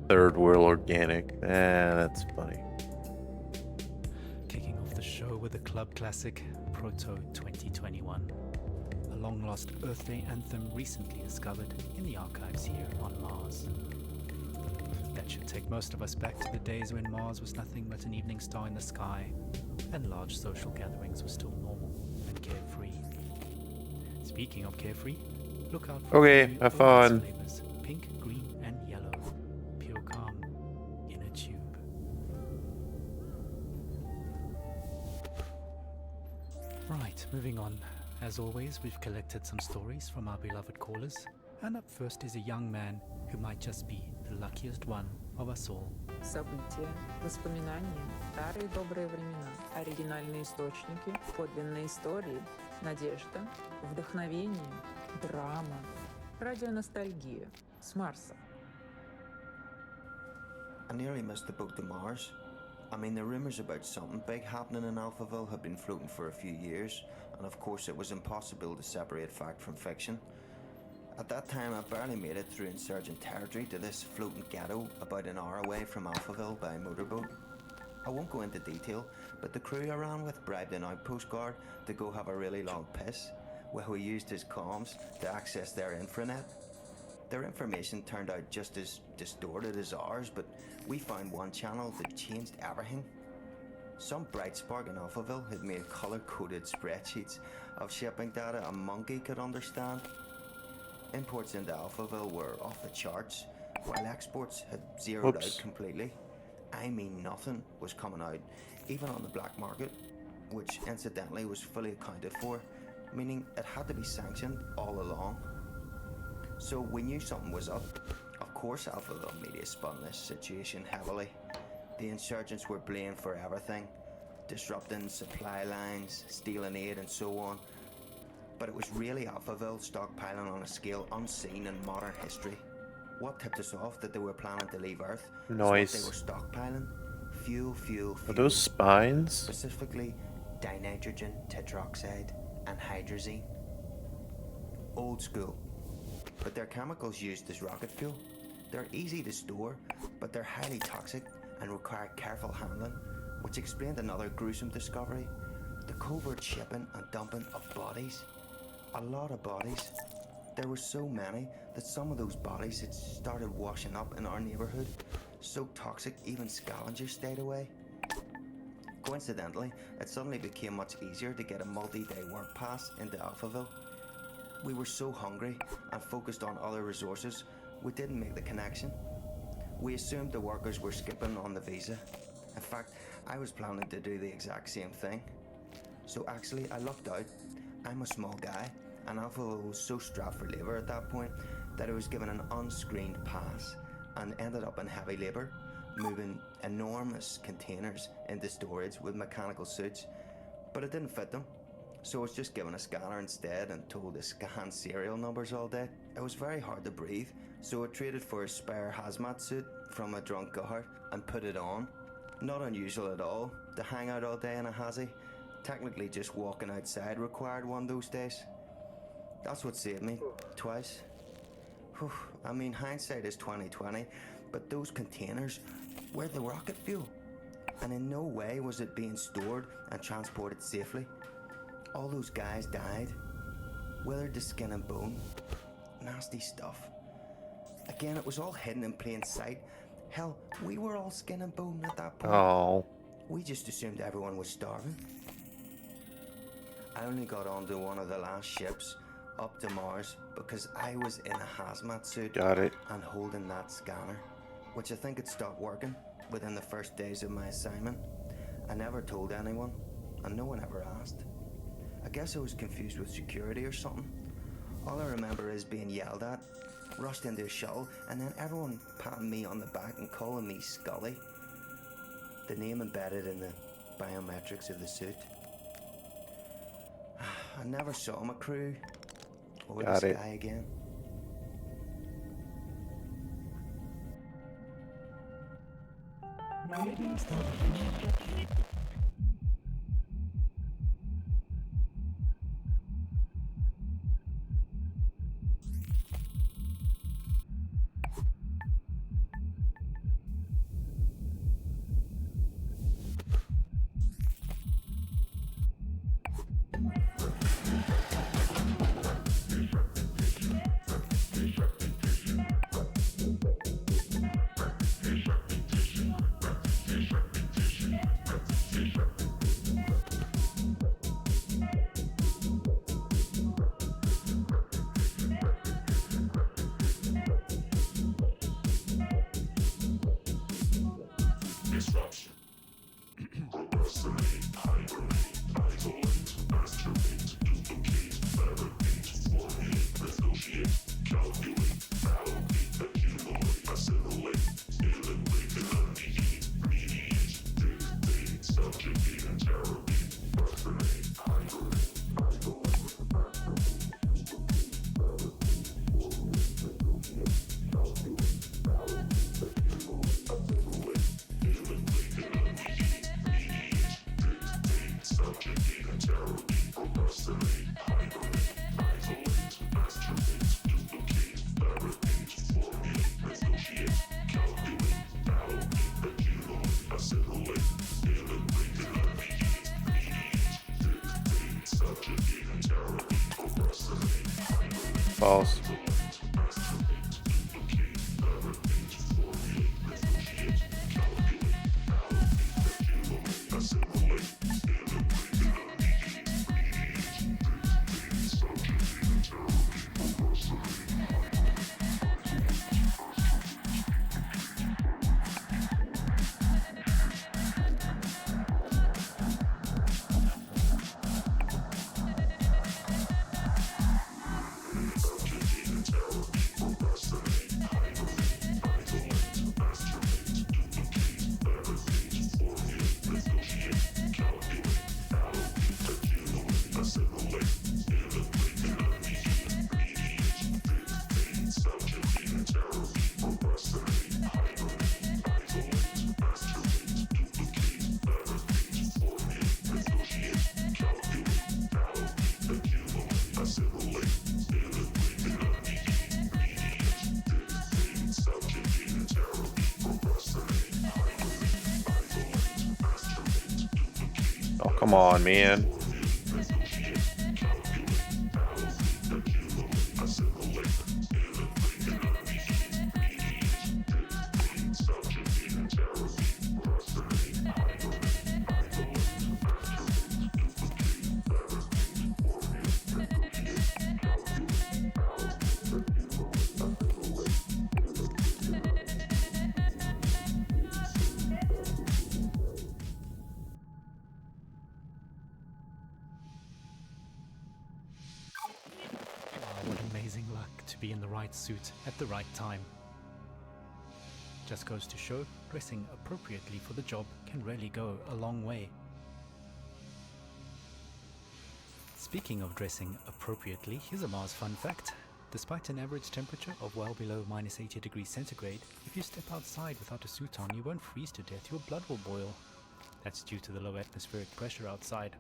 Third World Organic. That's funny. Kicking off the show with a club classic, Proto 2021. A long-lost Earth Day anthem recently discovered in the archives here on Mars. That should take most of us back to the days when Mars was nothing but an evening star in the sky, and large social gatherings were still normal and carefree. Speaking of carefree, look out for Okay, the new have Oasis fun. flavors, pink, green, and yellow. Pure calm in a tube. Right, moving on. As always, we've collected some stories from our beloved callers, and up first is a young man who might just be the luckiest one of us all. События, воспоминания, старые добрые времена, оригинальные источники, подлинные истории, надежда, вдохновение, драма, радионостальгия с Марса. I nearly missed the boat to Mars. I mean, the rumours about something big happening in Alphaville had been floating for a few years, and of course it was impossible to separate fact from fiction. At that time, I barely made it through insurgent territory to this floating ghetto about an hour away from Alphaville by motorboat. I won't go into detail, but the crew I ran with bribed an outpost guard to go have a really long piss, while we used his comms to access their infranet. Their information turned out just as distorted as ours, but we found one channel that changed everything. Some bright spark in Alphaville had made colour-coded spreadsheets of shipping data a monkey could understand. Imports into Alphaville were off the charts, while exports had zeroed out completely. I mean, nothing was coming out, even on the black market, which incidentally was fully accounted for, meaning it had to be sanctioned all along. So we knew something was up. Of course, Alphaville media spun this situation heavily. The insurgents were blamed for everything, disrupting supply lines, stealing aid, and so on. But it was really Alphaville stockpiling on a scale unseen in modern history. What tipped us off that they were planning to leave Earth? Nice. They were stockpiling fuel. Are those spines? Specifically, dinitrogen tetroxide, and hydrazine. Old school, but they're chemicals used as rocket fuel. They're easy to store, but they're highly toxic and require careful handling, which explained another gruesome discovery: the covert shipping and dumping of bodies. A lot of bodies. There were so many that some of those bodies had started washing up in our neighbourhood, so toxic even scavengers stayed away. Coincidentally, it suddenly became much easier to get a multi-day work pass into Alphaville. We were so hungry and focused on other resources, we didn't make the connection. We assumed the workers were skipping on the visa. In fact, I was planning to do the exact same thing. So actually, I lucked out. I'm a small guy, and Alphaville was so strapped for labour at that point that I was given an unscreened pass and ended up in heavy labour, moving enormous containers into storage with mechanical suits, but it didn't fit them. So I was just given a scanner instead and told to scan serial numbers all day. It was very hard to breathe, so I traded for a spare hazmat suit from a drunk guard and put it on. Not unusual at all to hang out all day in a hazy. Technically just walking outside required one those days. That's what saved me, twice. Whew, I mean, hindsight is 20/20, but those containers were the rocket fuel, and in no way was it being stored and transported safely. All those guys died, withered to skin and bone. Nasty stuff. Again, it was all hidden in plain sight. Hell, we were all skin and bone at that point. Oh. We just assumed everyone was starving. I only got onto one of the last ships up to Mars because I was in a hazmat suit. Got it. And holding that scanner, which I think had stopped working within the first days of my assignment. I never told anyone, and no one ever asked. I guess I was confused with security or something. All I remember is being yelled at, rushed into a shuttle, and then everyone patting me on the back and calling me Scully. The name embedded in the biometrics of the suit. I never saw my crew or Got the it. sky again. Disruption. Procrastinate, hibernate, isolate, masturbate, duplicate, fabricate, formulate, negotiate, calculate, allocate, accumulate, assimilate, eliminate, delineate, mediate, dictate, subjugate, interrogate, procrastinate, hibernate, isolate, masturbate, duplicate, fabricate, formulate, negotiate, calculate, allocate, accumulate, assimilate. Subjugate, interrogate, procrastinate, hibernate, isolate, masturbate, duplicate, fabricate, formulate, negotiate, calculate, allocate, accumulate, assimilate, eliminate, delineate, mediate, dictate, subjugate, interrogate, procrastinate, hibernate. False. Oh, come on, man. What amazing luck to be in the right suit at the right time. Just goes to show, dressing appropriately for the job can really go a long way. Speaking of dressing appropriately, here's a Mars fun fact. Despite an average temperature of well below minus 80 degrees centigrade, if you step outside without a suit on, you won't freeze to death, your blood will boil. That's due to the low atmospheric pressure outside.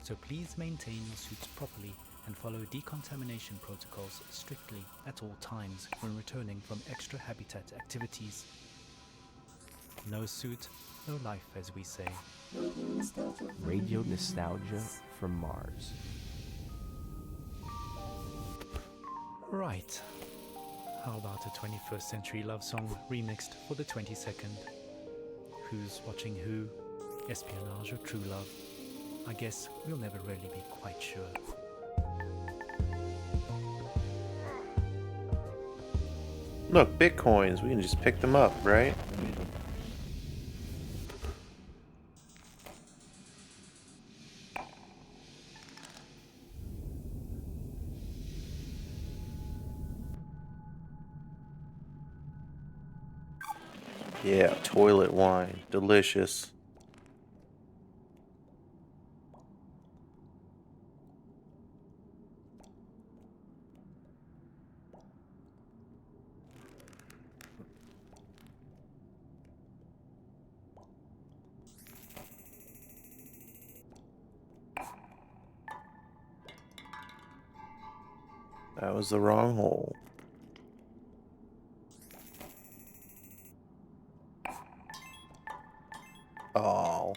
So please maintain your suits properly and follow decontamination protocols strictly at all times when returning from extra habitat activities. No suit, no life, as we say. Radio nostalgia from Mars. Right. How about a 21st century love song remixed for the 22nd? Who's watching who? Espionage or true love? I guess we'll never really be quite sure. Look, bitcoins. We can just pick them up, right? Yeah, toilet wine. Delicious. That was the wrong hole. Oh.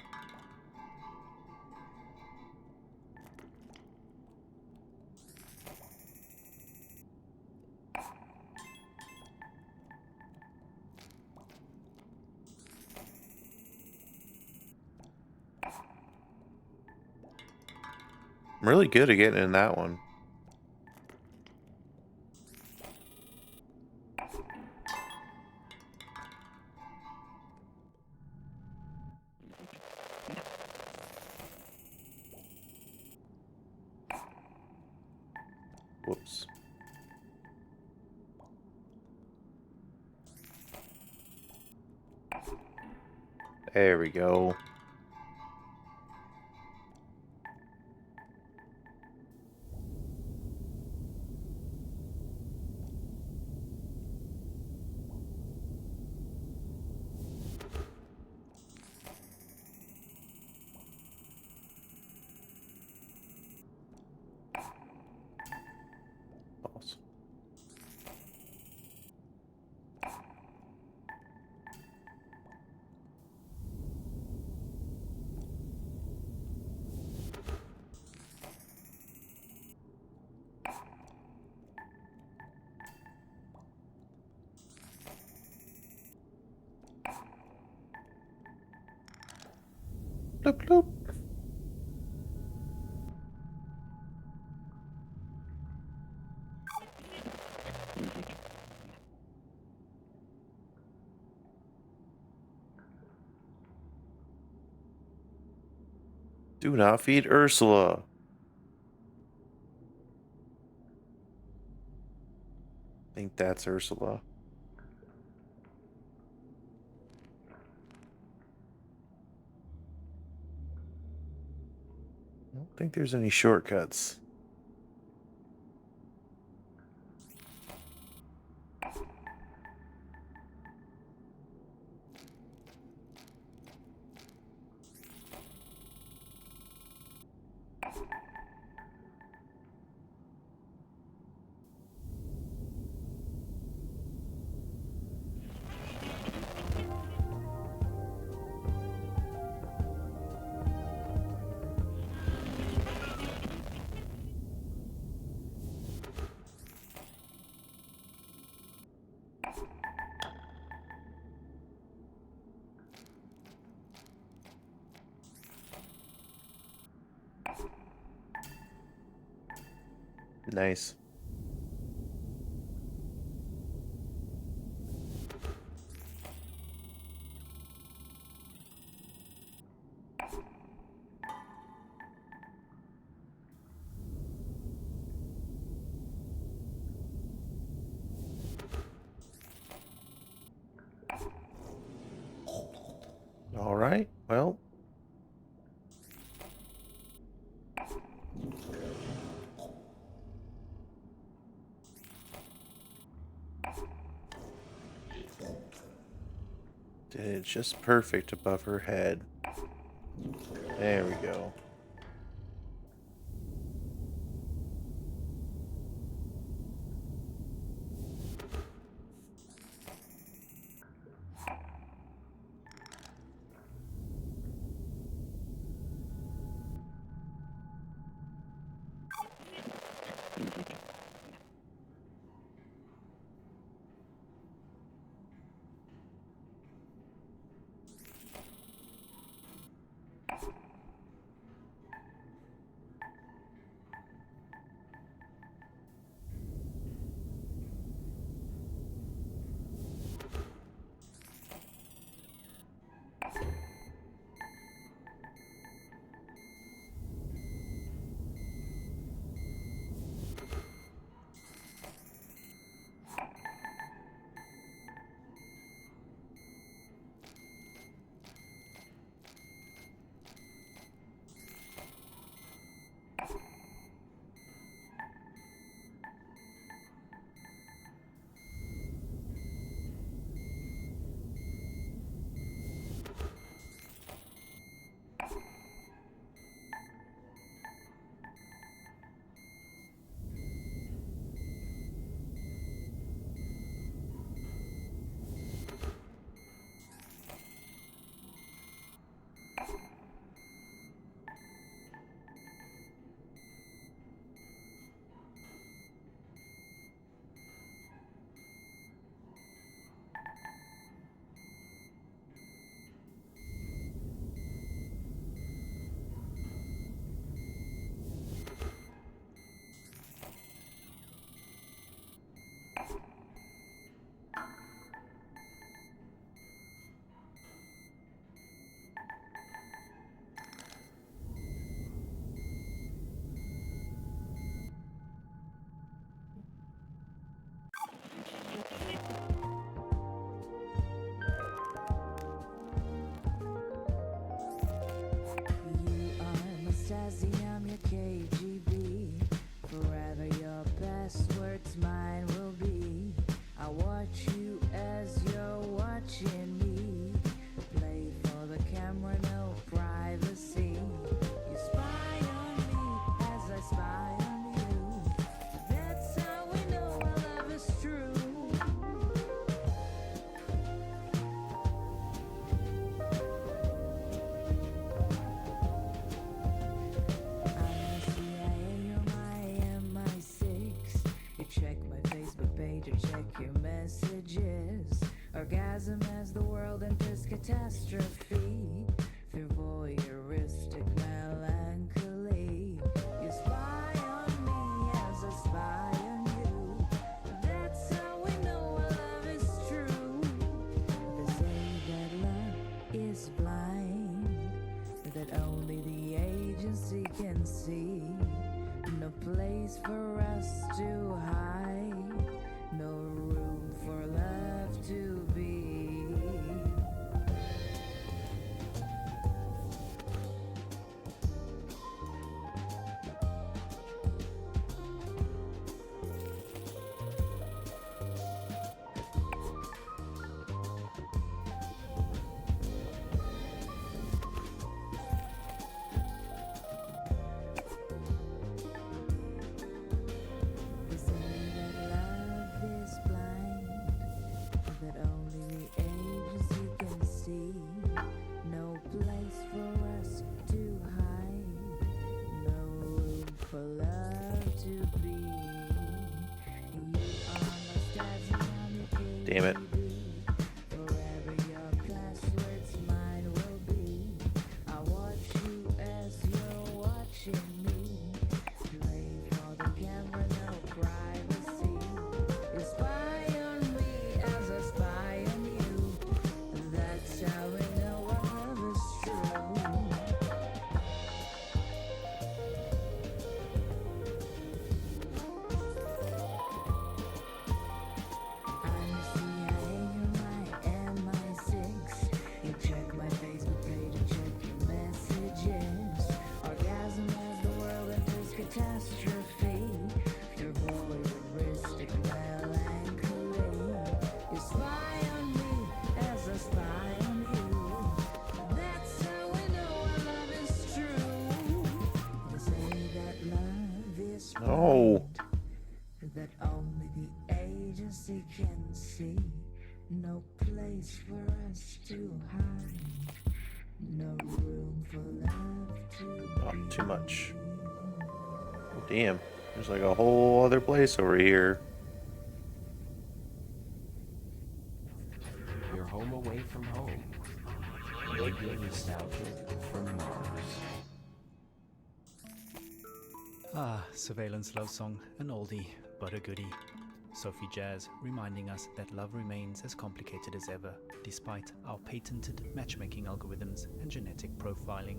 I'm really good at getting in that one. Whoops. There we go. Awesome. Bloop, bloop. Do not feed Ursula. I think that's Ursula. I don't think there's any shortcuts. Nice. All right. Well, did it just perfect above her head. There we go. I'm your KGB. Forever your best words mine will be. I watch you as you're watching me. Play for the camera, no privacy. You spy on me as I spy on you. That's how we know our love is true. Check my Facebook page or check your messages. Orgasm as the world enters catastrophe. Through voyeuristic melancholy. You spy on me as I spy on you. That's how we know our love is true. They say that love is blind, that only the agency can see. No place for us to hide, no room for love to be. Damn it. mercy can see. No place for us to hide. No room for love to Oh, too much. Oh, damn. There's like a whole other place over here. You're home away from home. Radio nostalgia from Mars. Ah, Surveillance Love Song, an oldie, but a goodie. Sophie Jazz reminding us that love remains as complicated as ever, despite our patented matchmaking algorithms and genetic profiling.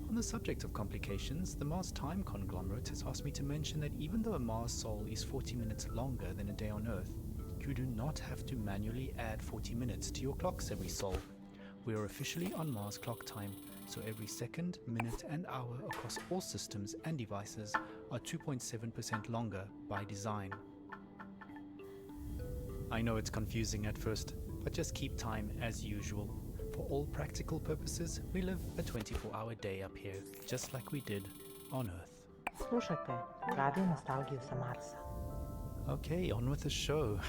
On the subject of complications, the Mars Time Conglomerate has asked me to mention that even though a Mars sol is 40 minutes longer than a day on Earth, you do not have to manually add 40 minutes to your clocks every sol. We are officially on Mars clock time, so every second, minute and hour across all systems and devices are 2.7% longer by design. I know it's confusing at first, but just keep time as usual. For all practical purposes, we live a 24-hour day up here, just like we did on Earth. Слушайте радио носталгiju sa Marsa. Okay, on with the show.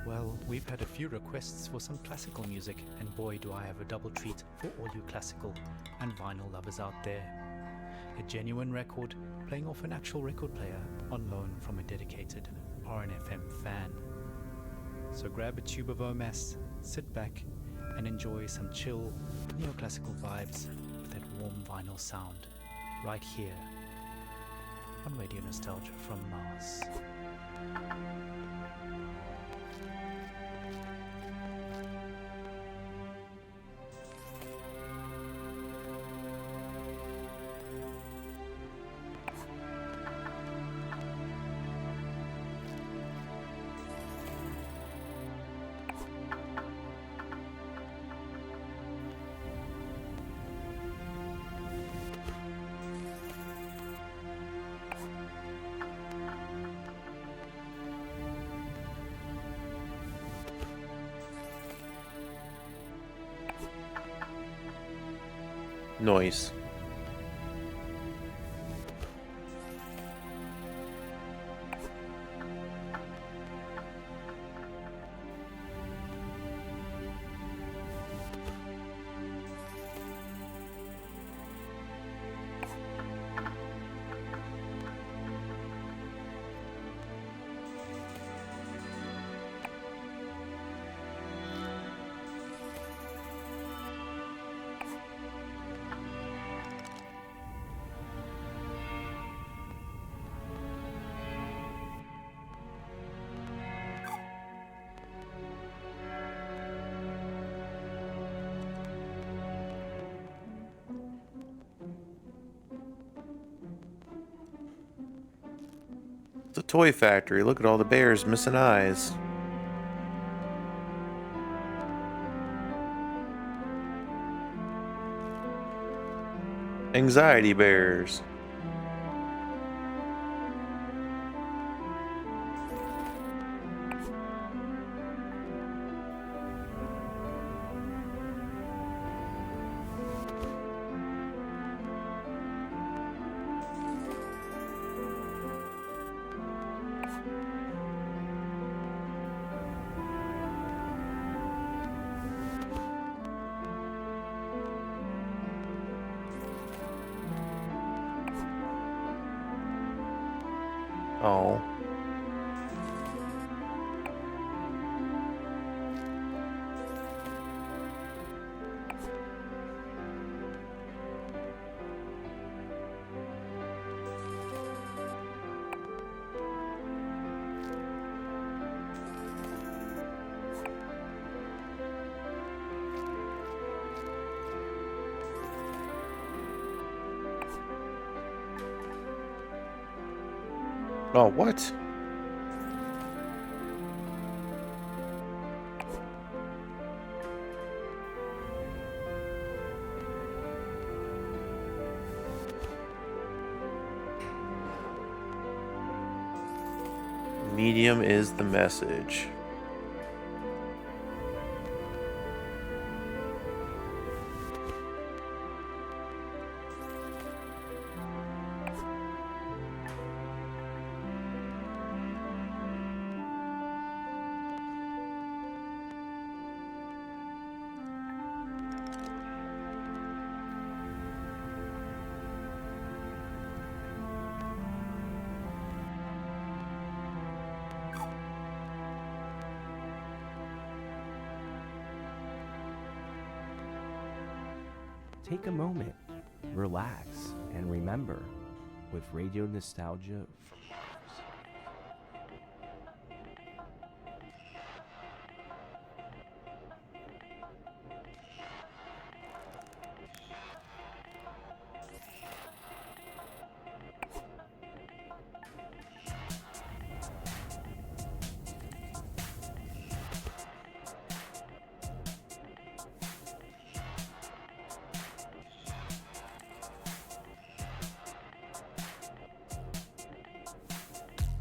Well, we've had a few requests for some classical music, and boy do I have a double treat for all you classical and vinyl lovers out there. A genuine record playing off an actual record player on loan from a dedicated RNFM fan. So grab a tube of OMS, sit back and enjoy some chill neoclassical vibes with that warm vinyl sound right here on Radio Nostalgia from Mars. Noise. It's a toy factory. Look at all the bears missing eyes. Anxiety bears. Oh. Oh, what? Medium is the message. take a moment, relax, and remember with Radio Nostalgia from Mars.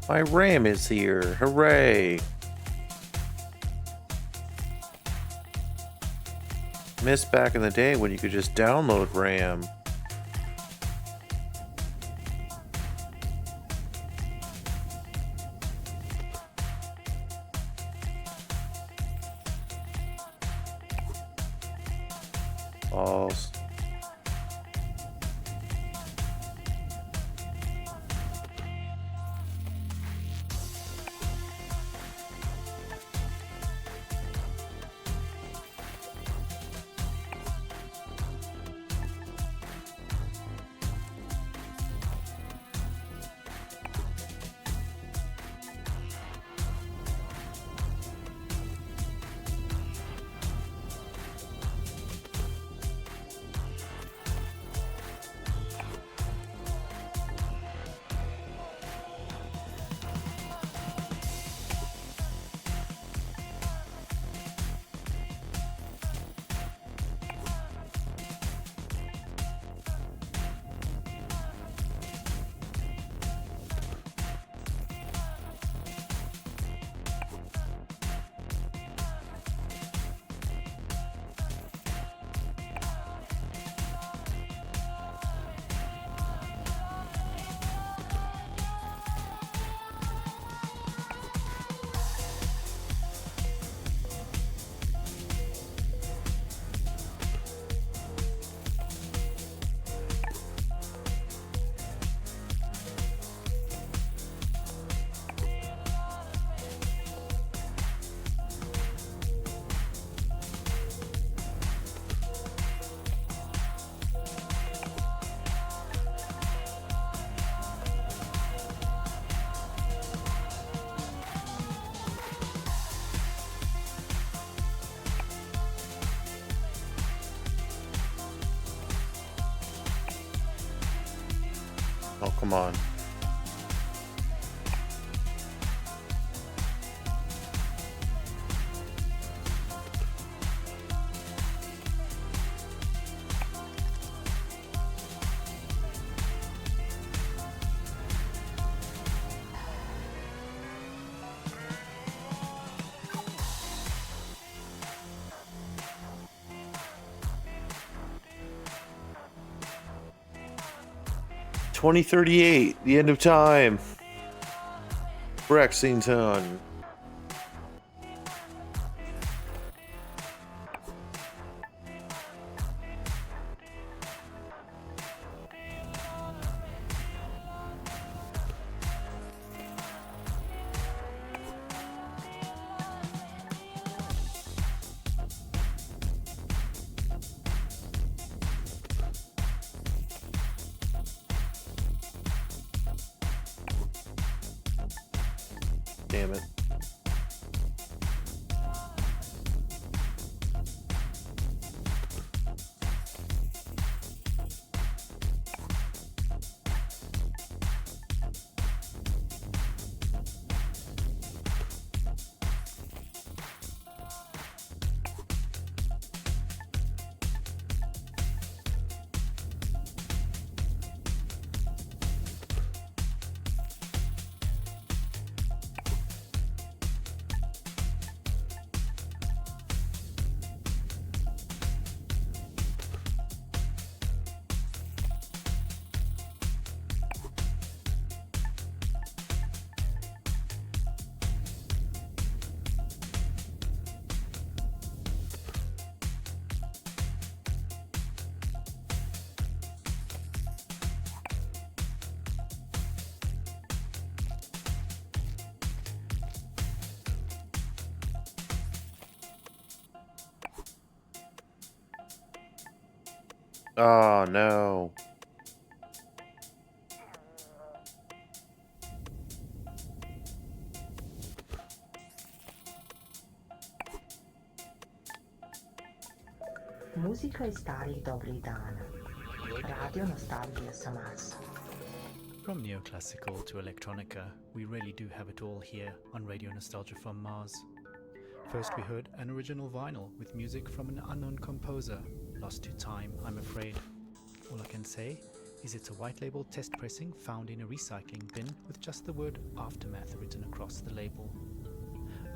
My RAM is here. Hooray! Missed back in the day when you could just download RAM. Balls. Oh, come on. $2038, the end of time. Brexington. Damn it. Oh no. Muzika iz starih dobrih dana. Radio Nostalgia Samas. From neoclassical to electronica, we really do have it all here on Radio Nostalgia from Mars. First we heard an original vinyl with music from an unknown composer, lost to time, I'm afraid. All I can say is it's a white label test pressing found in a recycling bin with just the word Aftermath written across the label.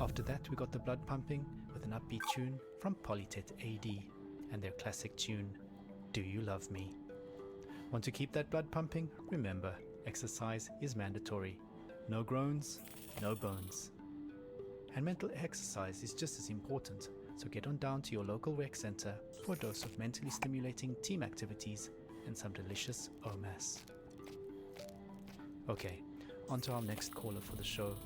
After that we got the blood pumping with an upbeat tune from Polytet AD and their classic tune, Do You Love Me? Want to keep that blood pumping? Remember, exercise is mandatory. No groans, no bones. And mental exercise is just as important, so get on down to your local rec center for a dose of mentally stimulating team activities and some delicious OMAS. Okay, on to our next caller for the show.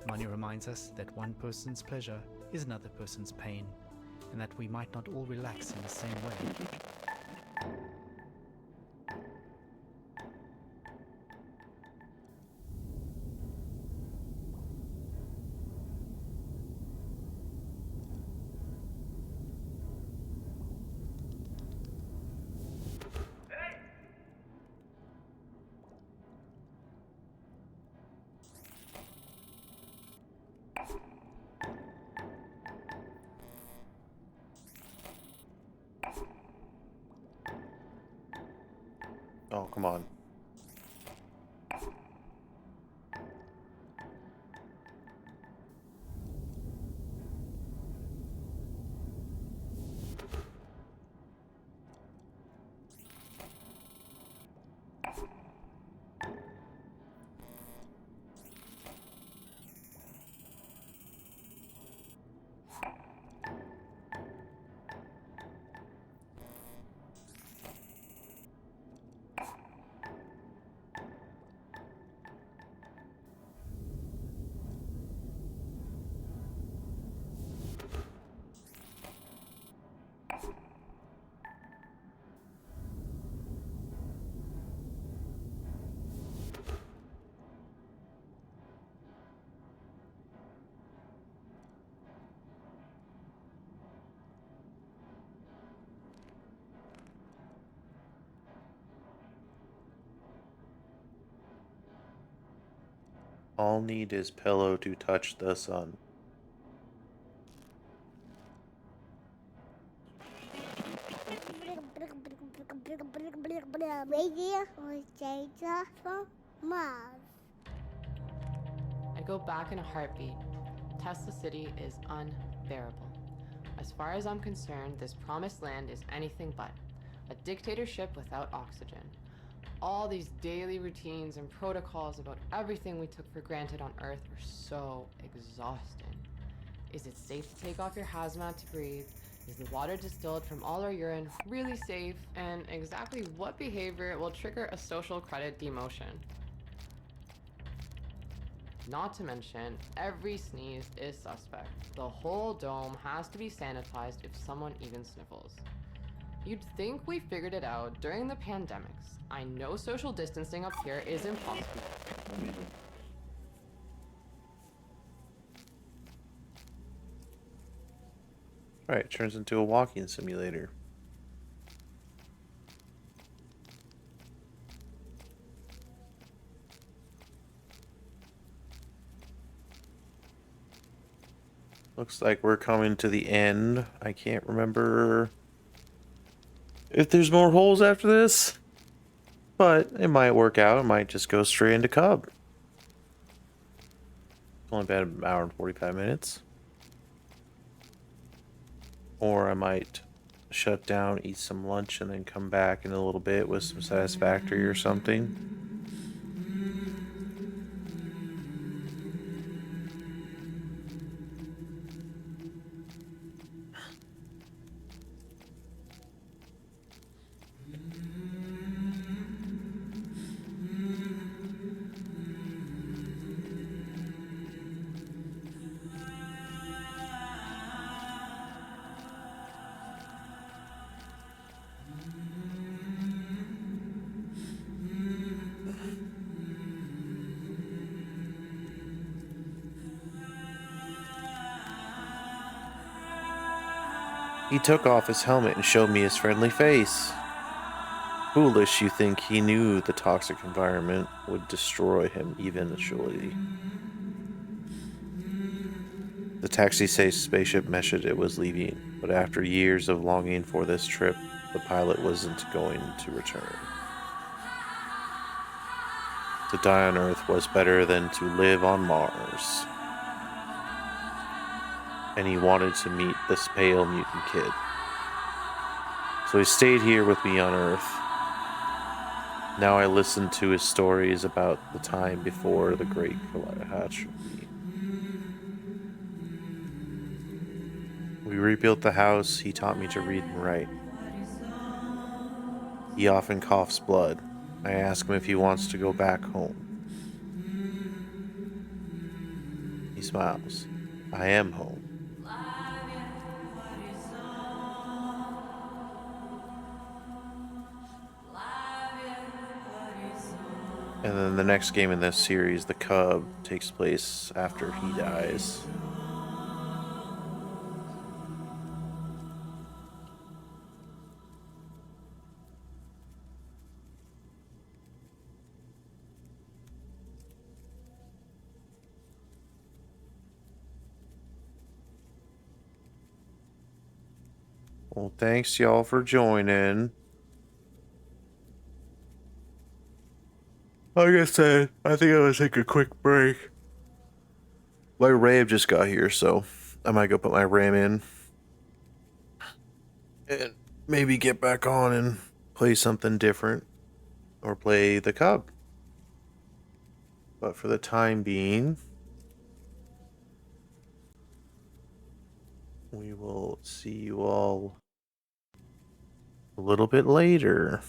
Mani reminds us that one person's pleasure is another person's pain, and that we might not all relax in the same way. Oh, come on. All need is pillow to touch the sun. Radio Nostalgia from Mars. I'd go back in a heartbeat. Tesla City is unbearable. As far as I'm concerned, this promised land is anything but a dictatorship without oxygen. All these daily routines and protocols about everything we took for granted on Earth are so exhausting. Is it safe to take off your hazmat to breathe? Is the water distilled from all our urine really safe? And exactly what behavior will trigger a social credit demotion? Not to mention, every sneeze is suspect. The whole dome has to be sanitized if someone even sniffles. You'd think we figured it out during the pandemics. I know social distancing up here is impossible. Right, turns into a walking simulator. Looks like we're coming to the end. I can't remember if there's more holes after this, but it might work out. It might just go straight into Cub. It's only been an hour and 45 minutes. Or I might shut down, eat some lunch, and then come back in a little bit with some Satisfactory or something. He took off his helmet and showed me his friendly face. Foolish, you think he knew the toxic environment would destroy him eventually. The taxi spaceship mentioned it was leaving, but after years of longing for this trip, the pilot wasn't going to return. To die on Earth was better than to live on Mars. And he wanted to meet this pale mutant kid. So he stayed here with me on Earth. Now I listen to his stories about the time before the Great Catastrophe. We rebuilt the house. He taught me to read and write. He often coughs blood. I ask him if he wants to go back home. He smiles. I am home. And then the next game in this series, The Cub, takes place after he dies. Well, thanks y'all for joining. Like I said, I think I'm gonna take a quick break. My RAM just got here, so I might go put my RAM in. And maybe get back on and play something different. Or play The Cub. But for the time being, we will see you all a little bit later.